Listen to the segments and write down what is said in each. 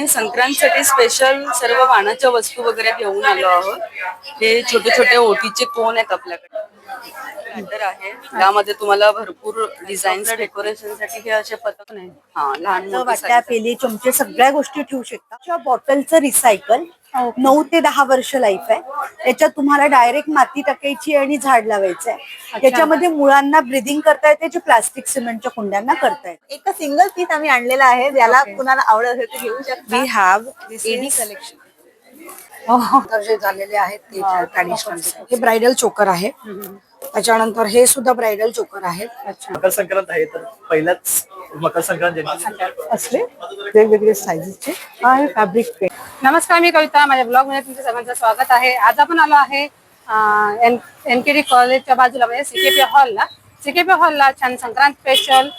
संक्रांतीसाठी special सर्व वाणाच्या वस्तू वगैरे घेऊन आलो आहोत. हे छोटे छोटे ओटीचे कोण आहेत आपल्याकडे. बॅटर आहे त्यामध्ये तुम्हाला भरपूर डिझाईन्स डेकोरेशन साठी हे असे पथक नाही. हा लहान वाट्या पेली चमचे सगळ्या गोष्टी ठेवू शकता. बॉटलचं रिसायकल 9 ते 10 वर्ष लाईफ आहे. त्याच्यात तुम्हाला डायरेक्ट माती टाकायची आणि झाड लावायचं आहे. त्याच्यामध्ये मुळांना ब्रिदिंग करता येते जे प्लास्टिक सिमेंटच्या कुंड्यांना करता येते. एक सिंगल पीस आम्ही आणलेला आहे, ज्याला कुणाला आवडत असेल ते घेऊ शकता. वी हॅव एडी कलेक्शन जे झालेले आहेत ते ट्रॅडिशनल. हे ब्रायडल चोकर आहे. त्याच्यानंतर हे सुद्धा ब्रायडल चोकर आहे. मकर संक्रांत आहे तर पहिल्याच मकर संक्रांत असले वेगवेगळे साईजेसचे आहे फॅब्रिक पेंट. नमस्कार, मी कविता. माझ्या ब्लॉग मध्ये तुमचं सगळ्यांचं स्वागत आहे. आज आपण आलो आहे NKD कॉलेजच्या बाजूला म्हणजे CKP हॉलला. CKP हॉलला छान संक्रांत स्पेशल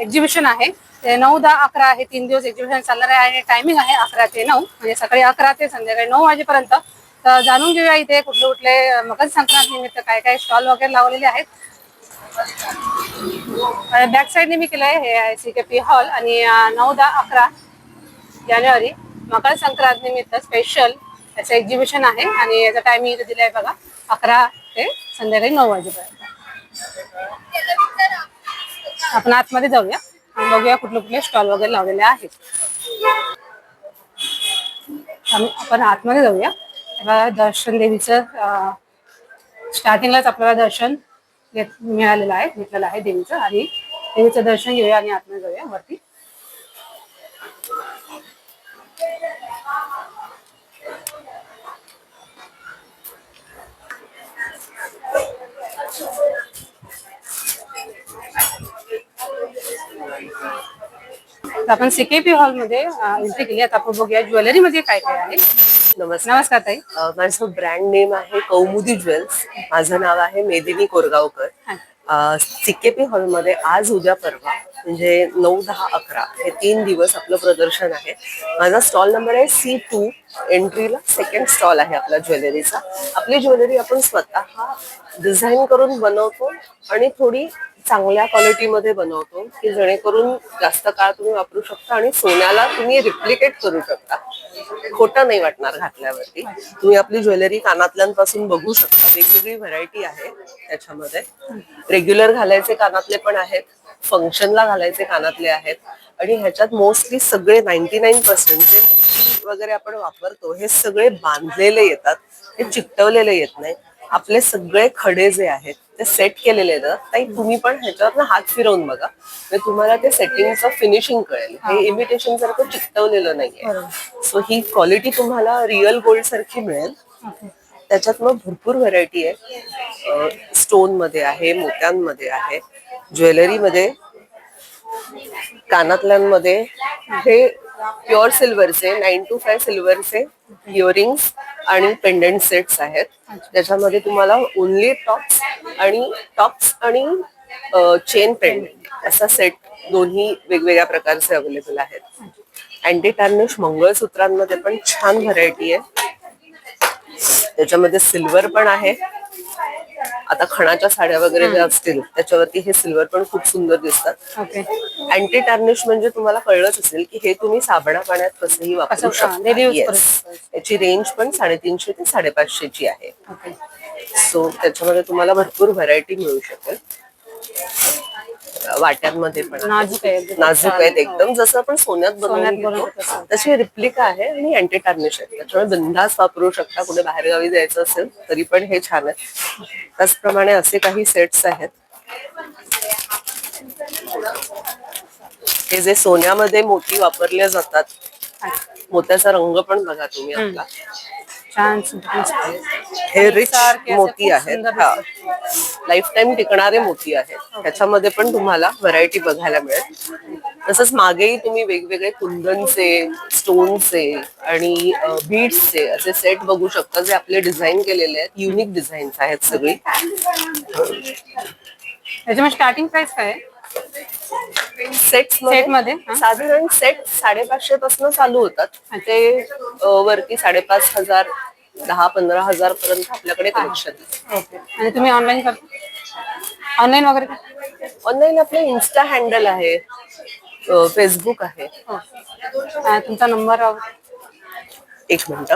एक्झिबिशन आहे. ते 9, 10, 11 हे 3 दिवस एक्झिबिशन चालणार आहे आणि टायमिंग आहे 11 ते 9 म्हणजे सकाळी 11 ते संध्याकाळी 9 वाजेपर्यंत. तर जाणून घेऊया इथे कुठले कुठले मकर संक्रांत निमित्त काय काय स्टॉल वगैरे लावलेले आहेत. बॅक साईडने मी केलंय हे आहे CKP हॉल आणि 9, 10, 11 जानेवारी मकर संक्रांत निमित्त स्पेशल याचं एक्झिबिशन आहे आणि याचा टायमिंग इथे दिलाय बघा 11 ते संध्याकाळी 9 वाजेपर्यंत. आपण आतमध्ये जाऊया आणि बघूया कुठले कुठले स्टॉल वगैरे लावलेले आहेत. आपण आतमध्ये जाऊया. दर्शन देवीचं स्टार्टिंगलाच आपल्याला दर्शन मिळालेलं आहे, घेतलेलं आहे देवीचं आणि देवीचं दर्शन घेऊया आणि आतमध्ये जाऊया वरती. आपण CKP हॉल मध्ये एंट्री केली. आता आपण बघूया ज्वेलरी मध्ये काय काय आहे. नमस्कार ताई. माझं ब्रँड नेम आहे कौमुदी ज्वेल्स. माझं नाव आहे मेदिनी कोरगावकर. CKP हॉलमध्ये आज उद्या परवा म्हणजे 9, 10, 11 हे 3 दिवस आपलं प्रदर्शन आहे. माझा स्टॉल नंबर आहे C2. एंट्रीला 2nd स्टॉल आहे आपला ज्वेलरीचा. आपली ज्वेलरी आपण स्वतः डिझाईन करून बनवतो आणि थोडी चांगल्या क्वालिटीमध्ये बनवतो की जेणेकरून जास्त काळ तुम्ही वापरू शकता आणि सोन्याला तुम्ही रिप्लिकेट करू शकता. खोटं नाही वाटणार घातल्यावरती. तुम्ही आपली ज्वेलरी कानातल्यांपासून बघू शकता. वेगवेगळी व्हरायटी आहे त्याच्यामध्ये. रेग्युलर घालायचे कानातले पण आहेत, फंक्शनला घालायचे कानातले आहेत आणि ह्याच्यात मोस्टली सगळे 99% जे मोती वगैरे आपण वापरतो हे सगळे बांधलेले येतात, हे चिकटवलेले येत नाही. आपले सगळे खडे जे आहेत ते सेट केलेले आहेत. ताई तुम्ही पण ह्याच्यावर हात फिरवून बघा म्हणजे तुम्हाला ते सेटिंगचं फिनिशिंग कळेल. हे इमिटेशन सारखं चिकटवलेलं नाहीये. सो ही क्वालिटी तुम्हाला रिअल गोल्ड सारखी मिळेल. त्याच्यात मग भरपूर व्हरायटी आहे. स्टोन मध्ये आहे, मोत्यांमध्ये आहे, ज्वेलरीमध्ये, कानातल्यांमध्ये. हे प्युअर सिल्वरचे 9 to 5 सिल्वरचे इयरिंग्स आणि पेंडंट सेट्स आहेत. त्याच्यामध्ये तुम्हाला ओनली टॉप्स आणि चेन पेंडंट असा सेट दोन्ही वेगवेगळ्या प्रकारचे अवेलेबल आहेत. अँटी टार्निश मंगळसूत्रांमध्ये पण छान व्हरायटी आहे. त्याच्यामध्ये सिल्वर पण आहे. आता खणाच्या साड्या वगैरे ज्या असतील त्याच्यावरती हे सिल्वर पण खूप सुंदर दिसतात. अँटी टार्निश म्हणजे तुम्हाला कळलंच असेल की हे तुम्ही साबणा पाण्यात कसंही वापरू शकता. याची रेंज पण 350 ते 550 ची आहे. सो त्याच्यामध्ये तुम्हाला भरपूर व्हरायटी मिळू शकेल. वाट्यांमध्ये पण नाजूक आहेत एकदम, जसं आपण सोन्यात बनवतो तशी रिप्लिका आहे आणि अँटी टार्निश आहे. त्याच्यामुळे बिंदास वापरू शकता. कुठे बाहेरगावी जायचं असेल तरी पण हे छान आहे. त्याचप्रमाणे असे काही सेट्स आहेत. हे जे सोन्यामध्ये मोती वापरले जातात, मोत्याचा रंग पण बघा तुम्ही आपला. हे रिच मोती आहेत. लाईफ टाइम टिकणारे मोती आहेत. त्याच्यामध्ये पण तुम्हाला व्हरायटी बघायला मिळेल. तसंच मागेही तुम्ही वेगवेगळे कुंदनचे, स्टोनचे आणि बीड्सचे असे सेट बघू शकता जे आपले डिझाईन केलेले आहेत. युनिक डिझाईन्स आहेत सगळी. त्याच्यामध्ये स्टार्टिंग प्राइस काय आहे? सेट मध्ये साधारण सेट 550 पासून चालू होतात. ते वरती 5,500, 10-15,000 पर्यंत आपल्याकडे कलेक्शन आहे. आणि तुम्ही ऑनलाईन करता? ऑनलाईन वगैरे ऑनलाईन आपलं इन्स्टा हँडल आहे फेसबुक आहे. तुमचा नंबर एक मिनिट.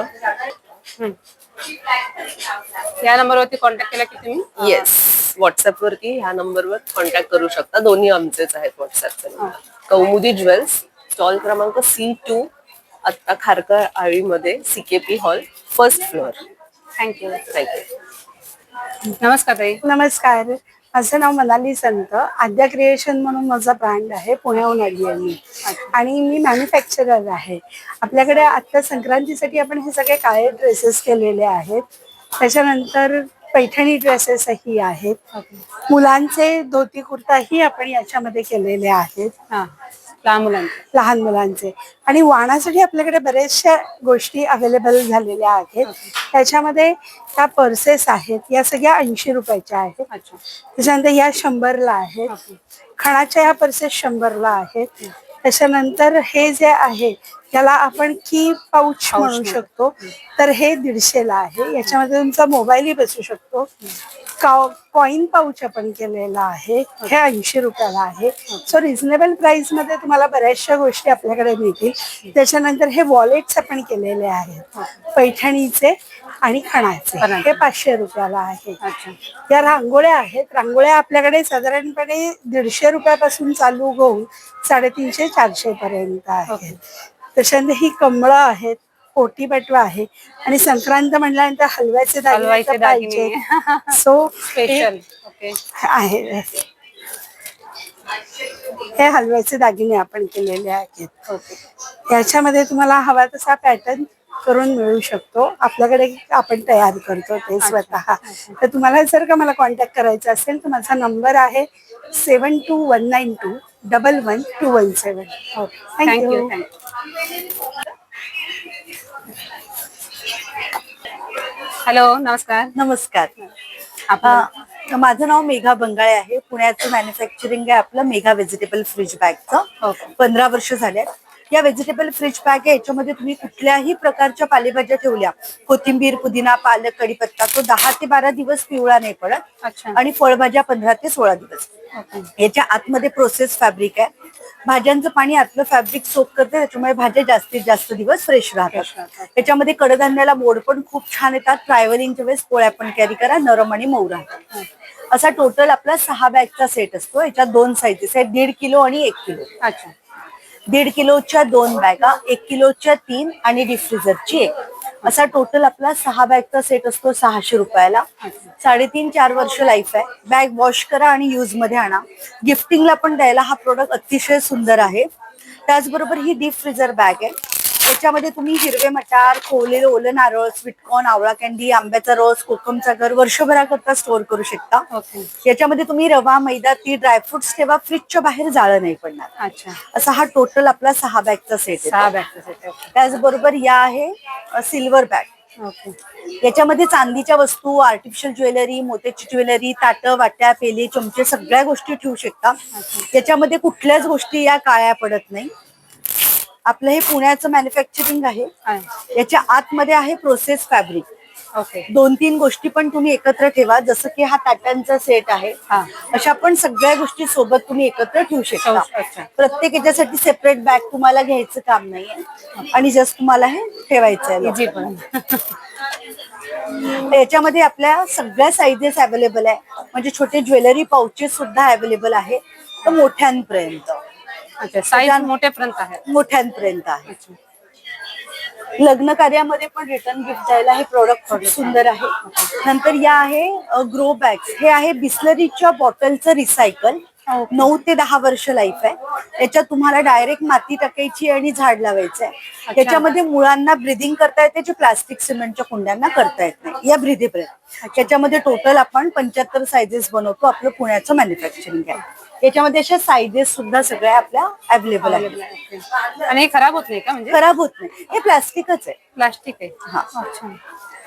या नंबरवरती कॉन्टॅक्ट केला की तुम्ही येस, व्हॉट्सअप वरती ह्या नंबरवर कॉन्टॅक्ट करू शकता. दोन्ही आमचेच आहेत व्हॉट्सअपचे नंबर. कौमुदी ज्वेल्स, स्टॉल क्रमांक C2, आत्ता खारकर आळीमध्ये, CKP hall, first floor. Thank you. Thank you. नमस्कार ताई. नमस्कार, माझं नाव मनाली संत. आद्या क्रिएशन म्हणून माझा ब्रँड आहे, पुण्याहून आली आहे मी आणि मी मॅन्युफॅक्चरर आहे. आपल्याकडे आता संक्रांतीसाठी आपण हे सगळे काळे ड्रेसेस केलेले आहेत. त्याच्यानंतर पैठणी ड्रेसेसही आहेत. मुलांचे धोती कुर्ताही आपण याच्यामध्ये केलेले आहेत, हा, लहान मुलांचे. लहान मुलांचे. आणि वाणासाठी आपल्याकडे बऱ्याचशा गोष्टी अवेलेबल झालेल्या आहेत. त्याच्यामध्ये त्या पर्सेस आहेत, या सगळ्या 80 रुपयाच्या आहेत. अच्छा. त्याच्यानंतर या 100ला आहेत. खणाच्या ह्या पर्सेस 100ला आहेत. त्याच्यानंतर हे जे आहे त्याला आपण की पाऊच म्हणू शकतो, तर हे 150ला आहे. याच्यामध्ये तुमचा मोबाईलही बसू शकतो. कॉइन पाऊच आपण केलेला आहे, हे 80 रुपयाला आहे. सो रिझनेबल प्राइस मध्ये तुम्हाला बऱ्याचशा गोष्टी आपल्याकडे मिळतील. त्याच्यानंतर हे वॉलेट्स आपण केलेले आहेत, पैठणीचे आणि खणाचे, हे 500 रुपयाला आहे. या रांगोळ्या आहेत. रांगोळ्या आपल्याकडे साधारणपणे 150 रुपयापासून चालू होऊन 350-400 पर्यंत आहेत. त्याच्यानंतर ही कमळं आहेत, ओटी बटवा आहे आणि संक्रांत म्हटल्यानंतर हलव्याचे दागिने सो स्पेशल. ओके. आहे. हे हलव्याचे दागिने आपण केलेले आहेत. याच्यामध्ये तुम्हाला हवा तसा पॅटर्न करून मिळू शकतो. आपल्याकडे आपण तयार करतो ते स्वतः. तर तुम्हाला जर का मला कॉन्टॅक्ट करायचा असेल तर माझा नंबर आहे 7219211217. थँक्यू. हॅलो, नमस्कार. नमस्कार. माझं नाव मेघा बंगाळे आहे. पुण्याचं मॅन्युफॅक्चरिंग आहे आपलं मेघा व्हेजिटेबल फ्रीज बॅगचं. 15 वर्ष झाल्यात. या व्हेजिटेबल फ्रीज बॅग आहे, याच्यामध्ये तुम्ही कुठल्याही प्रकारच्या पालेभाज्या ठेवल्या, कोथिंबीर, पुदिना, पालक, कढीपत्ता, तो 10 ते 12 दिवस पिवळा नाही पडत. आणि फळभाज्या 15 ते 16 दिवस. याच्या आतमध्ये प्रोसेस फॅब्रिक आहे. भाज्यांचं पाणी आतलं फॅब्रिक सोक करते, त्याच्यामुळे भाज्या जास्तीत जास्त दिवस फ्रेश राहतात. त्याच्यामध्ये कडधान्याला मोड पण खूप छान येतात. ट्रॅव्हलिंगच्या वेळेस पोळ्या पण कॅरी करा, नरम आणि मऊ राहतात. असा टोटल आपला 6 बॅगचा सेट असतो. याच्यात 2 साईजेस आहेत, 1.5 किलो आणि 1 किलो. अच्छा. 1.5 किलोच्या 2 बॅगा, 1 किलोच्या 3 आणि डीप फ्रीजरची 1. असा टोटल आपला 6 बॅगचा सेट असतो 600 रुपयाला. 3.5-4 वर्ष लाईफ आहे. बॅग वॉश करा आणि यूज मध्ये आणा. गिफ्टिंगला पण द्यायला हा प्रोडक्ट अतिशय सुंदर आहे. त्याचबरोबर ही डीप फ्रीजर बॅग आहे. याच्यामध्ये तुम्ही हिरवे मटार, खोवलेलं ओलं नारळ, स्वीटकॉर्न, आवळा कॅन्डी, आंब्याचा रस, कोकमचा घर वर्षभराकरता स्टोअर करू शकता. याच्यामध्ये तुम्ही रवा, मैदा, ती ड्रायफ्रुट्स ठेवा, फ्रीजच्या बाहेर जाळं नाही पडणार. अच्छा. असा हा टोटल आपला 6 बॅगचा सेट आहे. 6 बॅगचा सेट. त्याचबरोबर या आहे सिल्वर बॅग. याच्यामध्ये चांदीच्या वस्तू, आर्टिफिशियल ज्वेलरी, मोत्याची ज्वेलरी, ताटं, वाट्या, पेले, चमचे सगळ्या गोष्टी ठेवू शकता. याच्यामध्ये कुठल्याच गोष्टी या काळ्या पडत नाही. आपलं हे पुण्याचं मॅन्युफॅक्चरिंग आहे. याच्या आतमध्ये आहे प्रोसेस फॅब्रिक. 2-3 गोष्टी पण तुम्ही एकत्र ठेवा, जसं की हा ताटांचा सेट आहे. अशा पण सगळ्या गोष्टी सोबत तुम्ही एकत्र ठेवू शकता. प्रत्येक याच्यासाठी सेपरेट बॅग तुम्हाला घ्यायचं काम नाहीये आणि जस्ट तुम्हाला हे ठेवायचं आहे. याच्यामध्ये आपल्या सगळ्या साईजेस अवेलेबल आहे, म्हणजे छोटे ज्वेलरी पाउचेस सुद्धा अवेलेबल आहे तर मोठ्यांपर्यंत. साईज मोठ्यापर्यंत आहे. मोठ्यांपर्यंत आहे. लग्न कार्यामध्ये पण रिटर्न गिफ्ट द्यायला हे प्रोडक्ट खूप सुंदर आहे. नंतर या आहे ग्रो बॅग्स. हे आहे बिस्लरीच्या बॉटलचं रिसायकल. 9 ते 10 वर्ष लाईफ आहे. याच्यात तुम्हाला डायरेक्ट माती टाकायची आणि झाड लावायचं आहे. याच्यामध्ये मुळांना ब्रिदिंग करता येते, जे प्लास्टिक सिमेंटच्या कुंड्यांना करता येत नाही. या ब्रिदेबल. याच्यामध्ये टोटल आपण 75 साईजेस बनवतो. आपलं पुण्याचं मॅन्युफॅक्चरिंग आहे. याच्यामध्ये अशा साईजेस सुद्धा सगळ्या आपल्या अवेलेबल आहेत. आणि हे खराब होत नाही का? म्हणजे खराब होत नाही. हे प्लास्टिकच आहे. प्लास्टिक आहे. हा. अच्छा.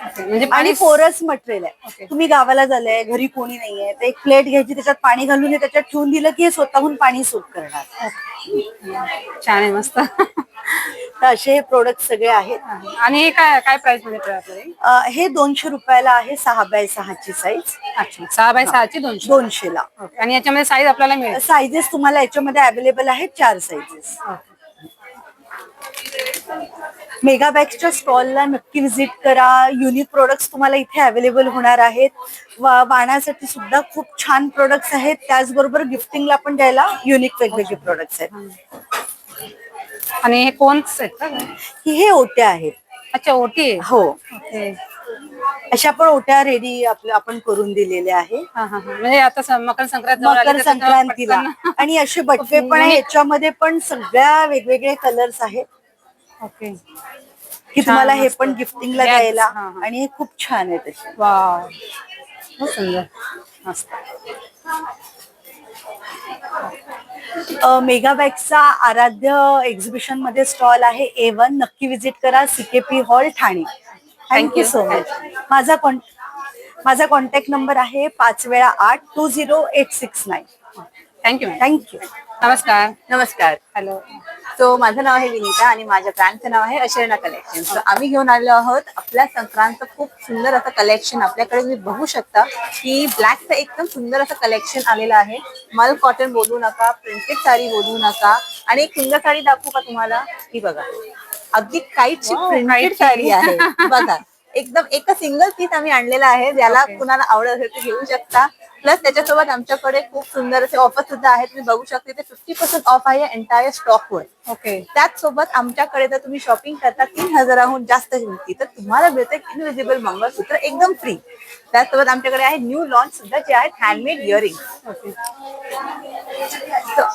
म्हणजे आणि पाणी पोरस मटेरियल आहे. ओके. तुम्ही गावाला झालंय, घरी कोणी नाहीये, तर एक प्लेट घ्यायची, त्याच्यात पाणी घालून हे त्याच्यात ठेवून दिलं की हे स्वतःहून पाणी सूट करणार. छान आहे, मस्त. तर असे हे प्रोडक्ट सगळे आहेत. आणि हे काय काय प्राइस मध्ये पडेल आपल्याला? हे 200 रुपयाला आहे, 6x6 ची साईज. अच्छा, 6x6 200. 200 ला. ओके. आणि याच्यामध्ये साईज आपल्याला मिळेल? साईजेस तुम्हाला याच्यामध्ये अवेलेबल आहेत 4 साईजेस. मेगाबॅग्सच्या स्टॉलला नक्की व्हिजिट करा. युनिक प्रोडक्ट्स तुम्हाला इथे अवेलेबल होणार आहेत. वाणासाठी सुद्धा खूप छान प्रोडक्ट्स आहेत. त्याचबरोबर गिफ्टिंगला पण द्यायला युनिक वेगवेगळे प्रोडक्ट्स आहेत. आणि हे कोन्स आहेत का? हे ओट्या आहेत. अच्छा, ओटी आहे. हो, ओके. अशा पण ओट्या रेडी आपण करून दिलेल्या आहे हा हा हा. म्हणजे आता मकर संक्रांत जवळ आली मकर तर त्याच्यावर संक्रांतीला. पटकन- आणि असे बटवे पण आहे, याच्यामध्ये पण सगळ्या वेगवेगळे कलर्स आहेत ओके. की तुम्हाला हे मस्त. पण गिफ्टिंगला Yes. द्यायला. हा, हा. आणि हे खूप छान आहे तसे. वाव, खूप सुंदर, मस्त. मेगाबॅगचा आराध्य एक्झिबिशन मध्ये स्टॉल आहे A1. नक्की विजिट करा, CKP hall Thane. Thank you you. So much. माझा कॉन्टॅक्ट नंबर आहे 5वेळा 8 20 869. Thank you ma'am. थँक्यू. नमस्कार. नमस्कार. हॅलो. सो माझं नाव आहे विनीता आणि माझ्या ब्रँडचं नाव आहे अशर्णा कलेक्शन. सो आम्ही घेऊन आलेलो आहोत आपल्या संक्रांत खूप सुंदर असं कलेक्शन. आपल्याकडे तुम्ही बघू शकता की ब्लॅकचं एकदम सुंदर असं कलेक्शन आलेलं आहे. मल कॉटन बोलू नका, प्रिंटेड साडी बोलू नका. आणि एक सुंदर साडी दाखवू का तुम्हाला? ही बघा, अगदी काईटची Wow, प्रिंटेड काईटची. साडी आहे. बघा, एकदम एक सिंगल पीस आम्ही आणलेला आहे. ज्याला कुणाला आवडत असेल ते घेऊ शकता. प्लस त्याच्यासोबत आमच्याकडे खूप सुंदर असे ऑफर सुद्धा आहेत. तुम्ही बघू शकता ते 50% ऑफ आहे एंटायर स्टॉकवर. ओके. त्याचसोबत आमच्याकडे जर तुम्ही शॉपिंग करता 3000हून जास्त किमती तर तुम्हाला मिळते इनविजिबल मंगळसूत्र एकदम फ्री. त्याचसोबत आमच्याकडे आहे न्यू लॉन्च सुद्धा जे आहेत हँडमेड इयरिंग.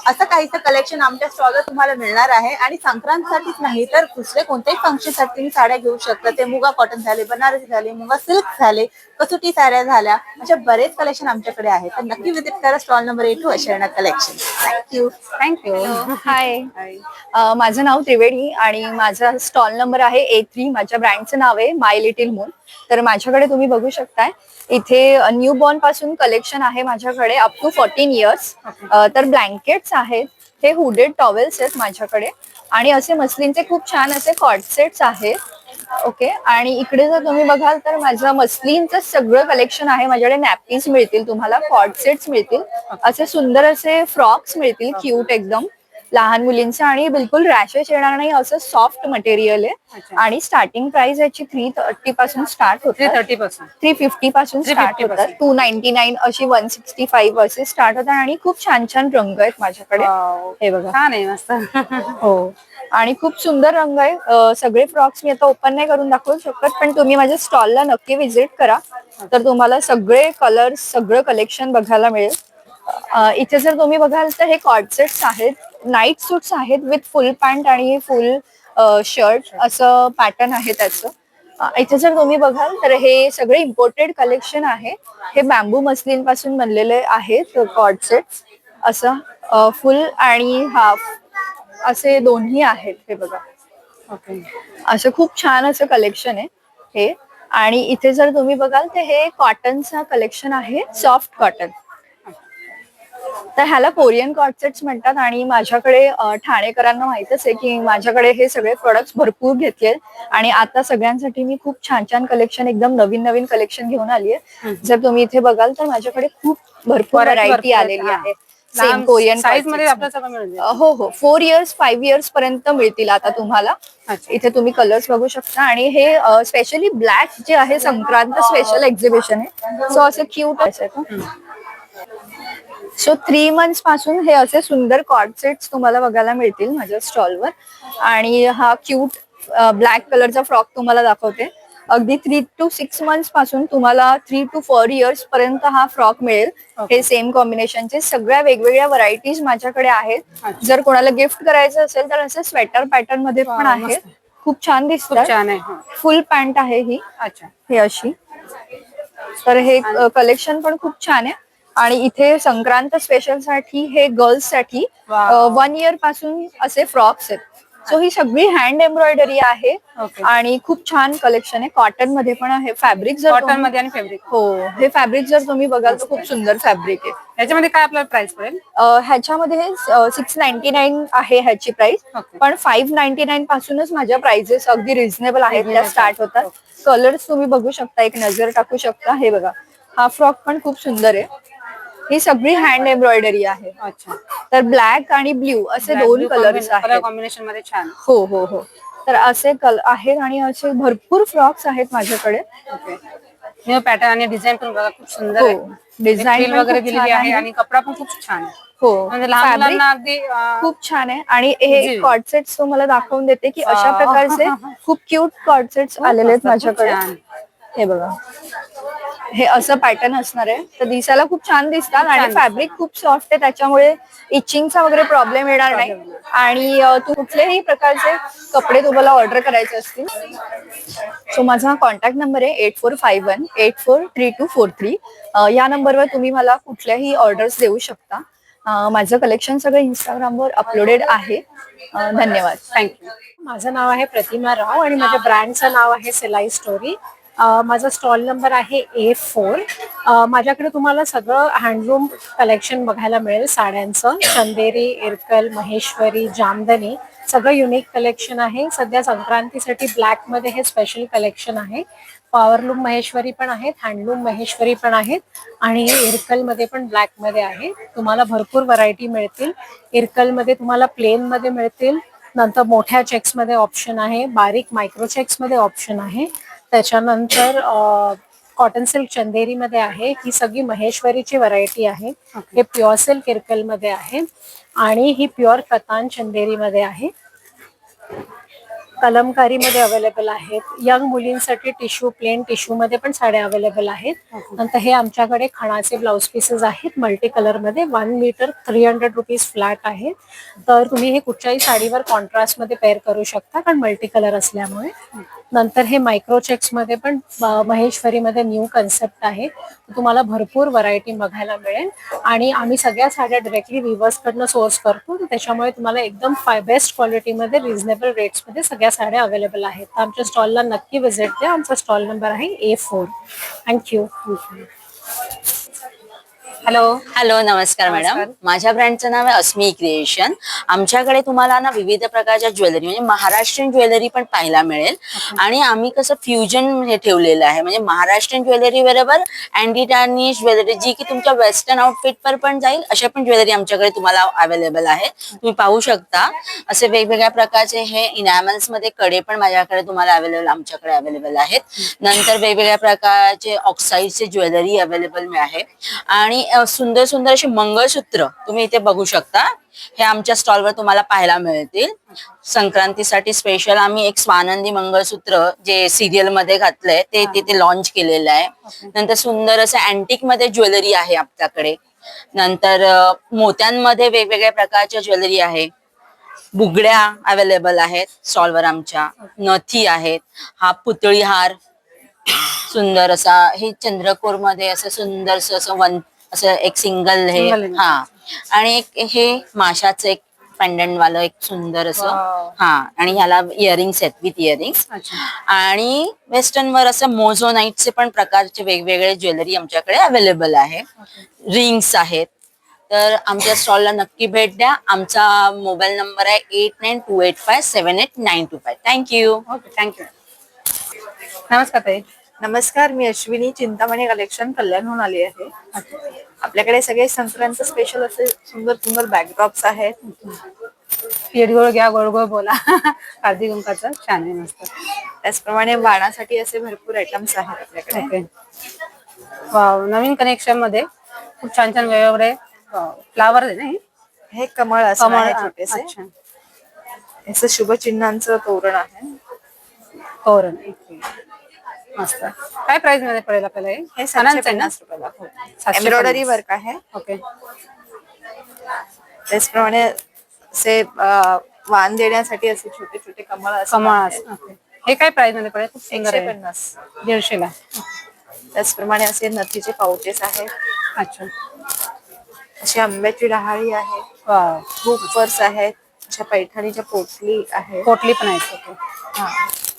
असं काहीचं कलेक्शन आमच्या स्टॉलवर तुम्हाला मिळणार आहे. आणि संक्रांतसाठीच नाही तर दुसरे कोणत्याही फंक्शनसाठी तुम्ही साड्या घेऊ शकता. ते मुगा कॉटन झाले, बनारसी झाले, मुगा सिल्क झाले, कसोटी साड्या झाल्या, अशा बरेच कलेक्शन आमच्याकडे आहे. तर नक्की विजिट करा stall number 8 Asharna collection. Thank you. Thank you. Hi, माझं नाव त्रिवेणी आणि माझा स्टॉल नंबर आहे A3. माझ्या ब्रँडचं नाव आहे माय लिटिल मून. तर माझ्याकडे तुम्ही बघू शकताय इथे न्यू बॉर्न पासून कलेक्शन आहे माझ्याकडे अप टू 14 इयर्स. तर ब्लँकेट्स आहेत, हे हुडेड टॉवेल्स आहेत माझ्याकडे. आणि असे मस्लिनचे खूप छान असे कॉर्ड सेट्स आहेत. ओके. आणि इकडे जर तुम्ही बघाल तर माझं मस्लिनचं सगळं कलेक्शन आहे. माझ्याकडे नॅपकिन्स मिळतील तुम्हाला, कॉर्ड सेट्स मिळतील, असे सुंदर असे फ्रॉक्स मिळतील, क्यूट एकदम लहान मुलींचं. आणि बिलकुल रॅशेस येणार नाही असं सॉफ्ट मटेरियल आहे. आणि स्टार्टिंग प्राइस याची 330 पासून स्टार्ट होते, 330 350 पासून स्टार्ट होतात, 299 अशी 165 असे स्टार्ट होतात. आणि खूप छान छान रंग आहेत माझ्याकडे. हे बघा, छान आहे, मस्त. हो. आणि खूप सुंदर रंग आहे. सगळे फ्रॉक्स मी आता ओपन नाही करून दाखवू शकत, पण तुम्ही माझ्या स्टॉलला नक्की व्हिजिट करा तर तुम्हाला सगळे कलर्स, सगळं कलेक्शन बघायला मिळेल. इथे जर तुम्ही बघाल तर हे कॉर्ड सेट्स आहेत, नाईट सूट्स आहेत विथ फुल पॅन्ट आणि फुल शर्ट असं पॅटर्न आहे त्याचं. इथे जर तुम्ही बघाल तर हे सगळे इम्पोर्टेड कलेक्शन आहे. हे बॅम्बू मस्लिन पासून बनलेले आहेत कॉर्ड सेट्स. असं फुल आणि हाफ असे दोन्ही आहेत. हे बघा, ओके. असं खूप छान असं कलेक्शन आहे हे. आणि इथे जर तुम्ही बघाल तर हे कॉटनचं कलेक्शन आहे, सॉफ्ट कॉटन. तर ह्याला कोरियन कॉर्ड सेट्स म्हणतात. आणि माझ्याकडे ठाणेकरांना माहितच आहे की माझ्याकडे हे सगळे प्रोडक्ट्स भरपूर घेतले. आणि आता सगळ्यांसाठी मी खूप छान छान कलेक्शन, एकदम नवीन नवीन कलेक्शन घेऊन आली आहे. जर तुम्ही इथे बघाल तर माझ्याकडे खूप भरपूर व्हरायटी आलेली आहे. सेम कोरियन साईज मध्ये आपल्याला सगळं मिळून जाईल. हो हो, 4 इयर्स 5 इयर्स पर्यंत मिळतील आता तुम्हाला. इथे तुम्ही कलर्स बघू शकता. आणि हे स्पेशली ब्लॅक जे आहे संक्रांत स्पेशल एक्झिबिशन आहे. सो असं क्यूट आहे. सो 3 मंथ्स पासून हे असे सुंदर कॉर्ड सेट्स तुम्हाला बघायला मिळतील माझ्या स्टॉलवर. आणि हा क्यूट ब्लॅक कलरचा फ्रॉक तुम्हाला दाखवते. अगदी 3 to 6 मंथ्स पासून तुम्हाला 3 to 4 इयर्स पर्यंत हा फ्रॉक मिळेल. हे सेम कॉम्बिनेशनचे सगळ्या वेगवेगळ्या व्हरायटीज माझ्याकडे आहेत. जर कोणाला गिफ्ट करायचं असेल तर असं स्वेटर पॅटर्न मध्ये पण आहे. खूप छान दिसतात. छान आहे. फुल पॅन्ट आहे ही. अच्छा. हे अशी. तर हे कलेक्शन पण खूप छान आहे. आणि इथे संक्रांत स्पेशल साठी हे गर्ल्स साठी 1 इयर पासून असे फ्रॉक्स आहेत. सो ही सगळी हँड एम्ब्रॉयडरी आहे Okay. आणि खूप छान कलेक्शन आहे. कॉटन मध्ये पण आहे. फॅब्रिक जर कॉटन तुम्ही- मध्ये आणि फॅब्रिक. हो, हे फॅब्रिक जर तुम्ही बघाल तर खूप सुंदर फॅब्रिक आहे. याच्यामध्ये काय आपल्याला प्राइस पडेल? ह्याच्यामध्ये 699 आहे ह्याची प्राइस, Okay. पण 599 पासूनच माझ्या प्राइजेस अगदी रिझनेबल आहेत, त्या स्टार्ट होतात. कलर्स तुम्ही बघू शकता, एक नजर टाकू शकता. हे बघा, हा फ्रॉक पण खूप सुंदर आहे. ही सगळी हँड एम्ब्रॉयडरी आहे. अच्छा. तर ब्लॅक आणि ब्ल्यू असे दोन कलर्स कलर आहेत. कॉम्बिनेशन मध्ये छान. हो हो हो. तर असे आहेत आणि असे भरपूर फ्रॉक्स आहेत माझ्याकडे. ओके. न्यू पॅटर्न आणि डिझाईन पण बघा खूप सुंदर हो, आहे. डिझाईन Frill वगैरे दिलेली आहे आणि कपडा पण खूप छान आहे. हो, म्हणजे लहान फॅब्रिक मुलांना अगदी खूप छान आहे. आणि हे easy. कॉर्ड सेट्स तुम्हाला दाखवून देते की अशा प्रकारचे खूप क्यूट कॉर्ड सेट्स आलेले आहेत मस्त, खूप माझ्याकडे. छान. हे बघा, हे असं पॅटर्न असणार आहे. तर दिसायला खूप छान दिसतात आणि फॅब्रिक खूप सॉफ्ट आहे, त्याच्यामुळे इचिंगचा वगैरे प्रॉब्लेम येणार नाही. आणि तू कुठल्याही प्रकारचे कपडे तुम्हाला ऑर्डर करायचे असतील, सो माझा कॉन्टॅक्ट नंबर आहे 8451843243. या नंबरवर तुम्ही मला कुठल्याही ऑर्डर्स देऊ शकता. माझं कलेक्शन सगळं इंस्टाग्रामवर अपलोडेड आहे. धन्यवाद. थँक्यू. माझं नाव आहे प्रतिमा राव आणि माझ्या ब्रँडचं नाव आहे सिलाई स्टोरी. माझा स्टॉल नंबर आहे A4. माझ्याकडे तुम्हाला सगळं हँडलूम कलेक्शन बघायला मिळेल. साड्यांचं चंदेरी, इरकल, महेश्वरी, जामदनी सगळं युनिक कलेक्शन आहे. सध्या संक्रांतीसाठी ब्लॅकमध्ये हे स्पेशल कलेक्शन आहे. पॉवरलूम महेश्वरी पण आहेत, हँडलूम महेश्वरी पण आहेत आणि इरकलमध्ये पण ब्लॅकमध्ये आहे. तुम्हाला भरपूर व्हरायटी मिळतील. इरकलमध्ये तुम्हाला प्लेनमध्ये मिळतील, नंतर मोठ्या चेक्समध्ये ऑप्शन आहे, बारीक मायक्रो चेक्समध्ये ऑप्शन आहे. त्याच्यानंतर कॉटन सिल्क चंदेरीमध्ये आहे. ही सगळी महेश्वरीची व्हरायटी आहे. हे प्युअर सिल्क इरकलमध्ये आहे आणि ही प्युअर कतान चंदेरीमध्ये आहे. कलमकारीमध्ये अवेलेबल आहेत. यंग मुलींसाठी टिश्यू, प्लेन टिश्यूमध्ये पण साड्या अवेलेबल आहेत. नंतर हे आमच्याकडे खणाचे ब्लाउज पीसेस आहेत मल्टी कलरमध्ये. 1 मीटर 300 रुपीज फ्लॅट आहे. तर तुम्ही हे कुठच्याही साडीवर कॉन्ट्रास्टमध्ये पेअर करू शकता, कारण मल्टी कलर असल्यामुळे. नंतर हे मायक्रो चेक्समध्ये पण महेश्वरीमध्ये न्यू कन्सेप्ट आहे. तुम्हाला भरपूर व्हरायटी बघायला मिळेल आणि आम्ही सगळ्या साड्या डायरेक्टली विवर्सकडनं सोर्स करतो. त्याच्यामुळे तुम्हाला एकदम बेस्ट क्वालिटीमध्ये रिझनेबल रेट्समध्ये सगळ्या साड्या अवेलेबल आहेत. तर आमच्या स्टॉलला नक्की व्हिजिट द्या. आमचा स्टॉल नंबर आहे A4. थँक्यू. हॅलो. हॅलो, नमस्कार मॅडम. माझ्या ब्रँडचं नाव आहे अस्मी क्रिएशन. आमच्याकडे तुम्हाला ना विविध प्रकारच्या ज्वेलरी म्हणजे महाराष्ट्रीयन ज्वेलरी पण पाहायला मिळेल. आणि आम्ही कसं फ्युजन हे ठेवलेलं आहे, म्हणजे महाराष्ट्रीयन ज्वेलरी बरोबर अँटी टार्निश ज्वेलरी, जी की तुमच्या वेस्टर्न आउटफिटवर पण जाईल, अशा पण ज्वेलरी आमच्याकडे तुम्हाला अवेलेबल आहे. तुम्ही पाहू शकता असे वेगवेगळ्या प्रकारचे हे इनॅमल्स मध्ये कडे पण माझ्याकडे तुम्हाला आमच्याकडे अवेलेबल आहेत. नंतर वेगवेगळ्या प्रकारचे ऑक्साईडचे ज्वेलरी अवेलेबल आहे आणि सुंदर सुंदर असे मंगळसूत्र तुम्ही इथे बघू शकता. हे आमच्या स्टॉलवर तुम्हाला पाहायला मिळतील. संक्रांतीसाठी स्पेशल आम्ही एक स्वानंदी मंगळसूत्र जे सिरियल मध्ये घातलंय ते तिथे लॉन्च केलेलं आहे. नंतर सुंदर असं अँटिक मध्ये ज्वेलरी आहे आपल्याकडे. नंतर मोत्यांमध्ये वेगवेगळ्या प्रकारच्या ज्वेलरी आहे. बुगड्या अवेलेबल आहेत स्टॉलवर आमच्या. नथी आहेत. हा पुतळी हार सुंदर असा, हे चंद्रकोर मध्ये असं सुंदर असं असं एक सिंगल हे. हा, आणि एक हे माशाचं एक पेंडंट वालं एक सुंदर असं. हा, आणि ह्याला इयरिंग्स आहेत विथ इयरिंग्स. आणि वेस्टर्न वर असं मोझोनाइटचे पण प्रकारचे वेगवेगळे ज्वेलरी आमच्याकडे अवेलेबल आहे. रिंग्स आहेत. तर आमच्या स्टॉलला नक्की भेट द्या. आमचा मोबाईल नंबर आहे 8928578925. थँक्यू. Okay, thank you. नमस्कार ताई. नमस्कार, मी अश्विनी, चिंतामणी कलेक्शन कल्याणहून आली आहे. आपल्याकडे सगळे संक्रांत स्पेशल असे सुंदर सुंदर बॅकड्रॉप्स आहेत. गोळ घ्या, गोळ गोळ बोला. हळदी कुंकाचं छान आहे, मस्त. त्याचप्रमाणे बाणासाठी असे भरपूर आयटम्स आहेत आपल्याकडे. ओके. वाव, नवीन कनेक्शन मध्ये खूप छान छान वेगवेगळे फ्लावर आहे ना. हे कमळ असं आहे छोटेसे. अच्छा. याचं शुभचिन्हांचं तोरण आहे. तोरण. मस्त. काय प्राइस मध्ये पडेल आपल्याला हे? हे 750 रुपयाला. एम्ब्रॉयडरी वर्क आहे. ओके. त्याचप्रमाणे असे वाण देण्यासाठी असे छोटे छोटे कमळ कमळ. हे काय प्राइस मध्ये पडेल? खूप सुंदर आहे. 150. 150 ला. त्याचप्रमाणे असे नथीचे पाउचेस आहेत. अच्छा. अशी आंब्याची डहाळी आहे. वाव. हुक पर्स आहेत. अशा पैठणीच्या पोटली आहे. पोटली पण आहेत. ओके. हा,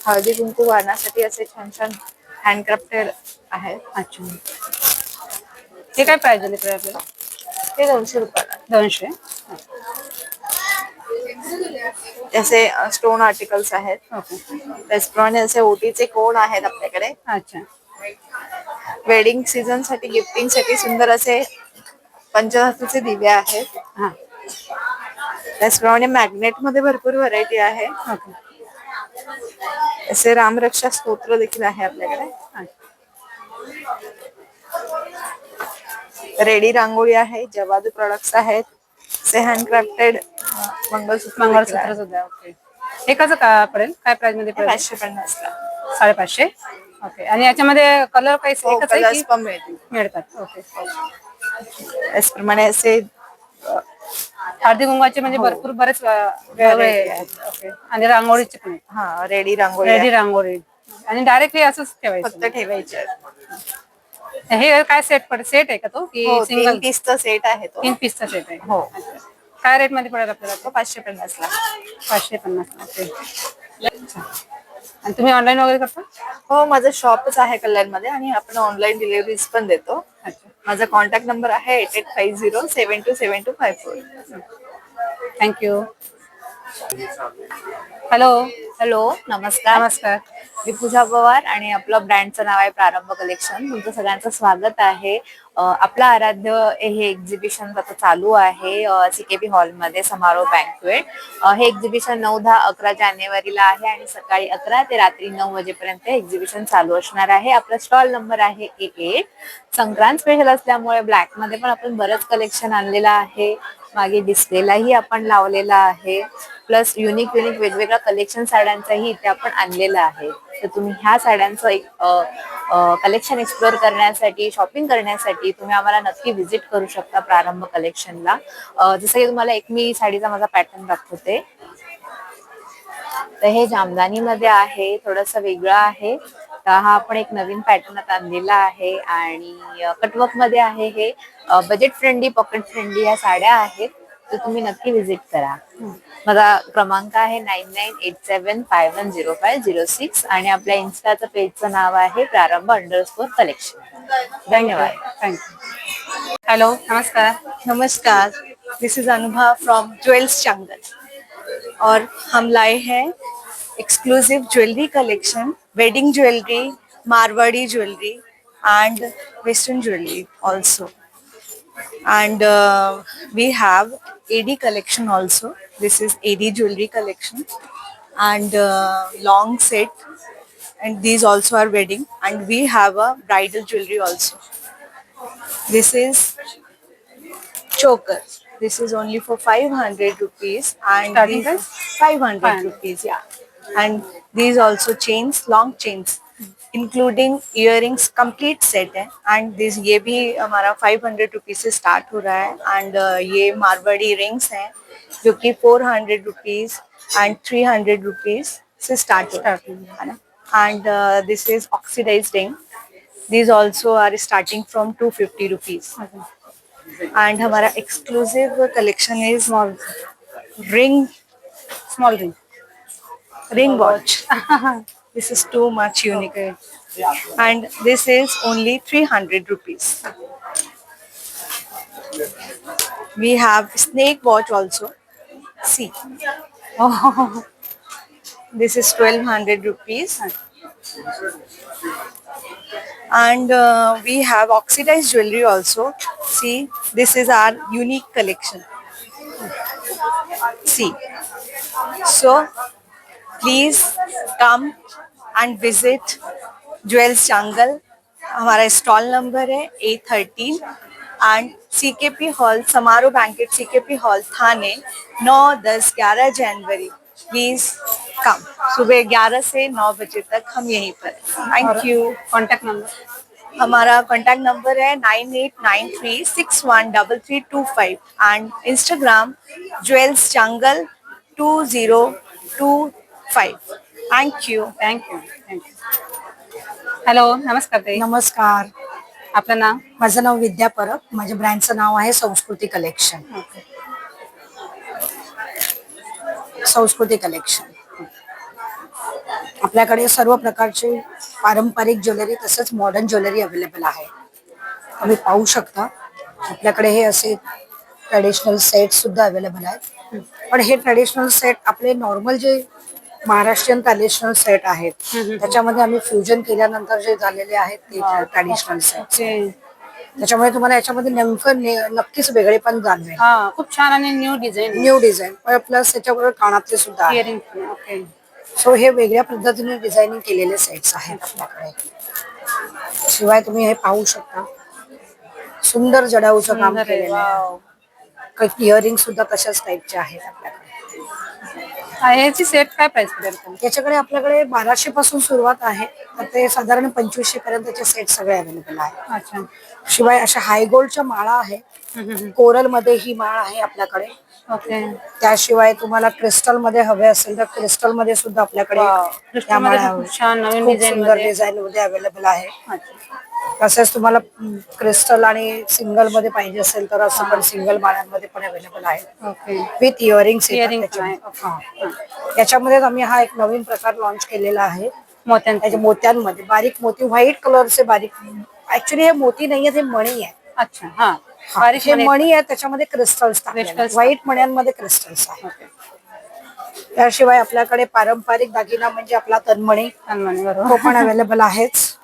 हळदी कुंकू वाहण्यासाठी असे छान छान हँडक्राफ्टेड आहेत. अच्छा. हे काय प्राइस झाली तर आपल्याला? ते 200 रुपयाला. 200. असे स्टोन आर्टिकल्स आहेत. ओके. त्याचप्रमाणे असे ओटीचे कोण आहेत आपल्याकडे. अच्छा. वेडिंग सीझन साठी गिफ्टिंग साठी सुंदर असे पंचधातूचे दिवे आहेत. हा. त्याचप्रमाणे मॅग्नेट मध्ये भरपूर व्हरायटी आहे. ओके. असे रामरक्षा स्तोत्र देखील आहे आपल्याकडे. रेडी रांगोळी आहे. जवादू प्रोडक्ट्स आहेत. असे हँडक्राफ्टेड मंगळसूत्र देखील मंगळसूत्र आहे. सुद्धा. ओके. हे कसं का पडेल? काय प्राइस मध्ये पडेल? 550 ला. 550. ओके. आणि याच्यामध्ये कलर काही हो, एकच आहे कलर्स की पण मिळतील. मिळतात? ओके. त्याचप्रमाणे असे हळदी कुंकवाचे म्हणजे भरपूर बरेच वेगळे आहेत. ओके. आणि रांगोळीचे पण आहेत. हा, रेडी रांगोळी रेडी आहे. रांगोळी. आणि डायरेक्ट हे असंच ठेवायचं? फक्त ठेवायचे आहेत. हे काय सेट आहे का तो की हो, सिंगल? 3 पीसचा सेट आहे तो. 3 पीसचा सेट आहे. हो. अच्छा. काय रेट मध्ये पडेल आपल्याला तो 550 ला. 550. ओके. अच्छा. आणि तुम्ही ऑनलाईन वगैरे करता? हो, माझं शॉपच आहे कल्याणमध्ये आणि आपण ऑनलाईन डिलिव्हरीज पण देतो. अच्छा. माझा कॉन्टॅक्ट नंबर आहे 8850727254. थँक्यू. हॅलो. हॅलो, नमस्कार. नमस्कार. मी पूजा पवार आणि आपलं ब्रँडचं नाव आहे प्रारंभ कलेक्शन. तुमचं सगळ्यांचं स्वागत आहे. आपलं आराध्य हे एक्झिबिशन आता चालू आहे CKP हॉलमध्ये, समारोह बँक्वेट. हे एक्झिबिशन 9, 10, 11 जानेवारीला आहे आणि सकाळी 11 ते रात्री 9 वाजेपर्यंत एक्झिबिशन चालू असणार आहे. आपला स्टॉल नंबर आहे A8. संक्रांत स्पेशल असल्यामुळे ब्लॅक मध्ये पण आपण बरंच कलेक्शन आणलेलं आहे. मागे डिस्प्लेलाही आपण लावलेला आहे. प्लस युनिक वेगवेगळ्या कलेक्शन साड्यांचाही इथे आपण आणलेला आहे. तर तुम्ही ह्या साड्यांचं एक कलेक्शन एक्सप्लोअर करण्यासाठी, शॉपिंग करण्यासाठी तुम्ही आम्हाला नक्की व्हिजिट करू शकता प्रारंभ कलेक्शनला. जसं की तुम्हाला एक मी साडीचा माझा पॅटर्न दाखवते. तर हे जामदानी मध्ये आहे, थोडस वेगळं आहे. तर हा आपण एक नवीन पॅटर्न आता आणलेला आहे आणि कटवर्क मध्ये आहे. हे बजेट फ्रेंडली, पॉकेट फ्रेंडली या साड्या आहेत. तर तुम्ही नक्की व्हिजिट करा. माझा क्रमांक आहे 9987510506 आणि आपल्या इन्स्टाचं पेजचं नाव आहे प्रारंभ_कलेक्शन. धन्यवाद. थँक्यू. हॅलो. नमस्कार. नमस्कार, दिस इज अनुभा फ्रॉम ज्वेल्स चांगल और हम लाए हैं exclusive jewellery collection, wedding jewellery, Marwari jewellery and western jewelry also. And we have AD collection also. This is AD jewelry collection and long set, and these also are wedding, and we have a bridal jewelry also. This is choker. This is only for 500 rupees and Starting these price? 500 rupees, yeah. And these also chains, long chains, including earrings complete set है. End दिस ये भी हमारा 500 rupees से start हो रहा है. End ये Marwari rings हैं जो कि 400 रुपीज एंड 300 रुपीज से स्टार्ट हो रहा है ना. And this is oxidised ring. These also are starting from 250 rupees. And हमारा exclusive collection is small ring watch. This is too much unique. Okay. And this is only 300 rupees. We have snake watch also. See. Oh. This is 1200 rupees. And we have oxidized jewelry also. See, this is our unique collection. See. So, please come and visit jewels Changal. हमारा stall number है A13 and CKP hall, Samaroh banquet, CKP hall, Thane, 9, 10, 11 जनवरी. Please come. सुबह 11 से 9 बजे तक हम यहीं पर. Thank you. Contact number? हमारा कॉन्टैक्ट नंबर है 9893613325 and Instagram jewels Changal 2025. Thank you. Thank you. Hello. नमस्कार ताई. नमस्कार. आपलं नाव? माझं नाव विद्या परब. माझ्या ब्रँडचं नाव आहे संस्कृती कलेक्शन. संस्कृती कलेक्शन. आपल्याकडे सर्व प्रकारचे पारंपरिक ज्वेलरी तसंच मॉडर्न ज्वेलरी अवेलेबल आहे. तुम्ही पाहू शकता आपल्याकडे हे असे ट्रेडिशनल सेट सुद्धा अवेलेबल आहेत. पण हे ट्रेडिशनल सेट आपले नॉर्मल जे महाराष्ट्रीयन ट्रेडिशनल सेट आहेत त्याच्यामध्ये आम्ही फ्युजन केल्यानंतर जे झालेले आहेत ते ट्रेडिशनल सेट. त्याच्यामुळे तुम्हाला याच्यामध्ये नेमकं नक्कीच वेगळे पण जाणवेल. हा, खूप छान आणि न्यू डिझाईन प्लस त्याच्याबरोबर कानातले सुद्धा आहेत. इयरिंग. ओके. सो हे वेगळ्या पद्धतीने डिझायनिंग केलेले सेट्स आहेत आपल्याकडे. शिवाय तुम्ही हे पाहू शकता सुंदर जडाऊचं काम केलेलं आहे. काही इयरिंग सुद्धा तशाच टाईपचे आहेत आपल्याकडे. याची सेट काय प्राइस पडेल? याच्याकडे आपल्याकडे 1200 पासून सुरुवात आहे तर ते साधारण 2500 पर्यंतचे सेट सगळे अवेलेबल आहेत. अच्छा. शिवाय अशा हाय गोल्डच्या माळा आहे. कोरल मध्ये ही माळ आहे आपल्याकडे. ओके. त्याशिवाय तुम्हाला क्रिस्टल मध्ये हवे असेल तर क्रिस्टल मध्ये सुद्धा आपल्याकडे त्या माळा खूप छान नवीन खूप डिझाईन सुंदर मध्ये. डिझाईन मध्ये अवेलेबल आहे. अच्छा. तसेच तुम्हाला क्रिस्टल आणि सिंगल मध्ये पाहिजे असेल तर असं पण सिंगल माळ्यांमध्ये पण अवेलेबल आहे. ओके. With earrings. याच्यामध्ये आम्ही हा एक नवीन प्रकार लॉन्च केलेला आहे. मोत्यांचे. मोत्यांमध्ये बारीक मोती व्हाईट कलरचे बारीक. ऍक्च्युली हे मोती नाहीये हे मणी आहे. अच्छा. हा, बारीक हे मणी आहे त्याच्यामध्ये क्रिस्टल्स Crystals. व्हाईट मण्यांमध्ये क्रिस्टल्स आहेत. त्याशिवाय आपल्याकडे पारंपरिक दागिना म्हणजे आपला तन्मणी तो पण अवेलेबल आहेच.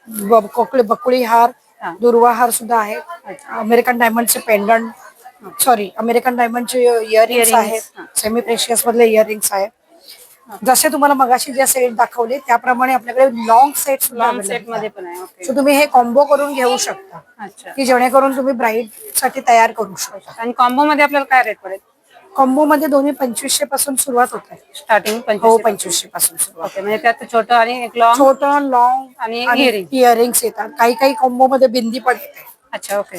बकुळी हार दुर्वा हार सुद्धा आहे. अमेरिकन डायमंडचे पेंडंट अमेरिकन डायमंडचे इयरिंग्स आहेत. सेमी प्रेशियस मधले इयरिंग्स आहेत. जसे तुम्हाला मगाशी जे सेट दाखवले त्याप्रमाणे आपल्याकडे लॉंग सेट मध्ये पण आहे. ओके. सो तुम्ही हे कॉम्बो करून घेऊ शकता अच्छा. की जेणेकरून तुम्ही ब्राईड साठी तयार करू शकता. आणि कॉम्बो मध्ये आपल्याला काय रेट पडेल? कॉम्बो मध्ये दोन्ही 2500 पासून सुरुवात होते. स्टार्टिंग हो 2500 पासून सुरुवात. ओके. म्हणजे त्यात छोटं आणि एक लॉंग छोटं लॉंग आणि इयरिंग्स येतात. काही कॉम्बो मध्ये बिंदी पण येते. अच्छा. ओके.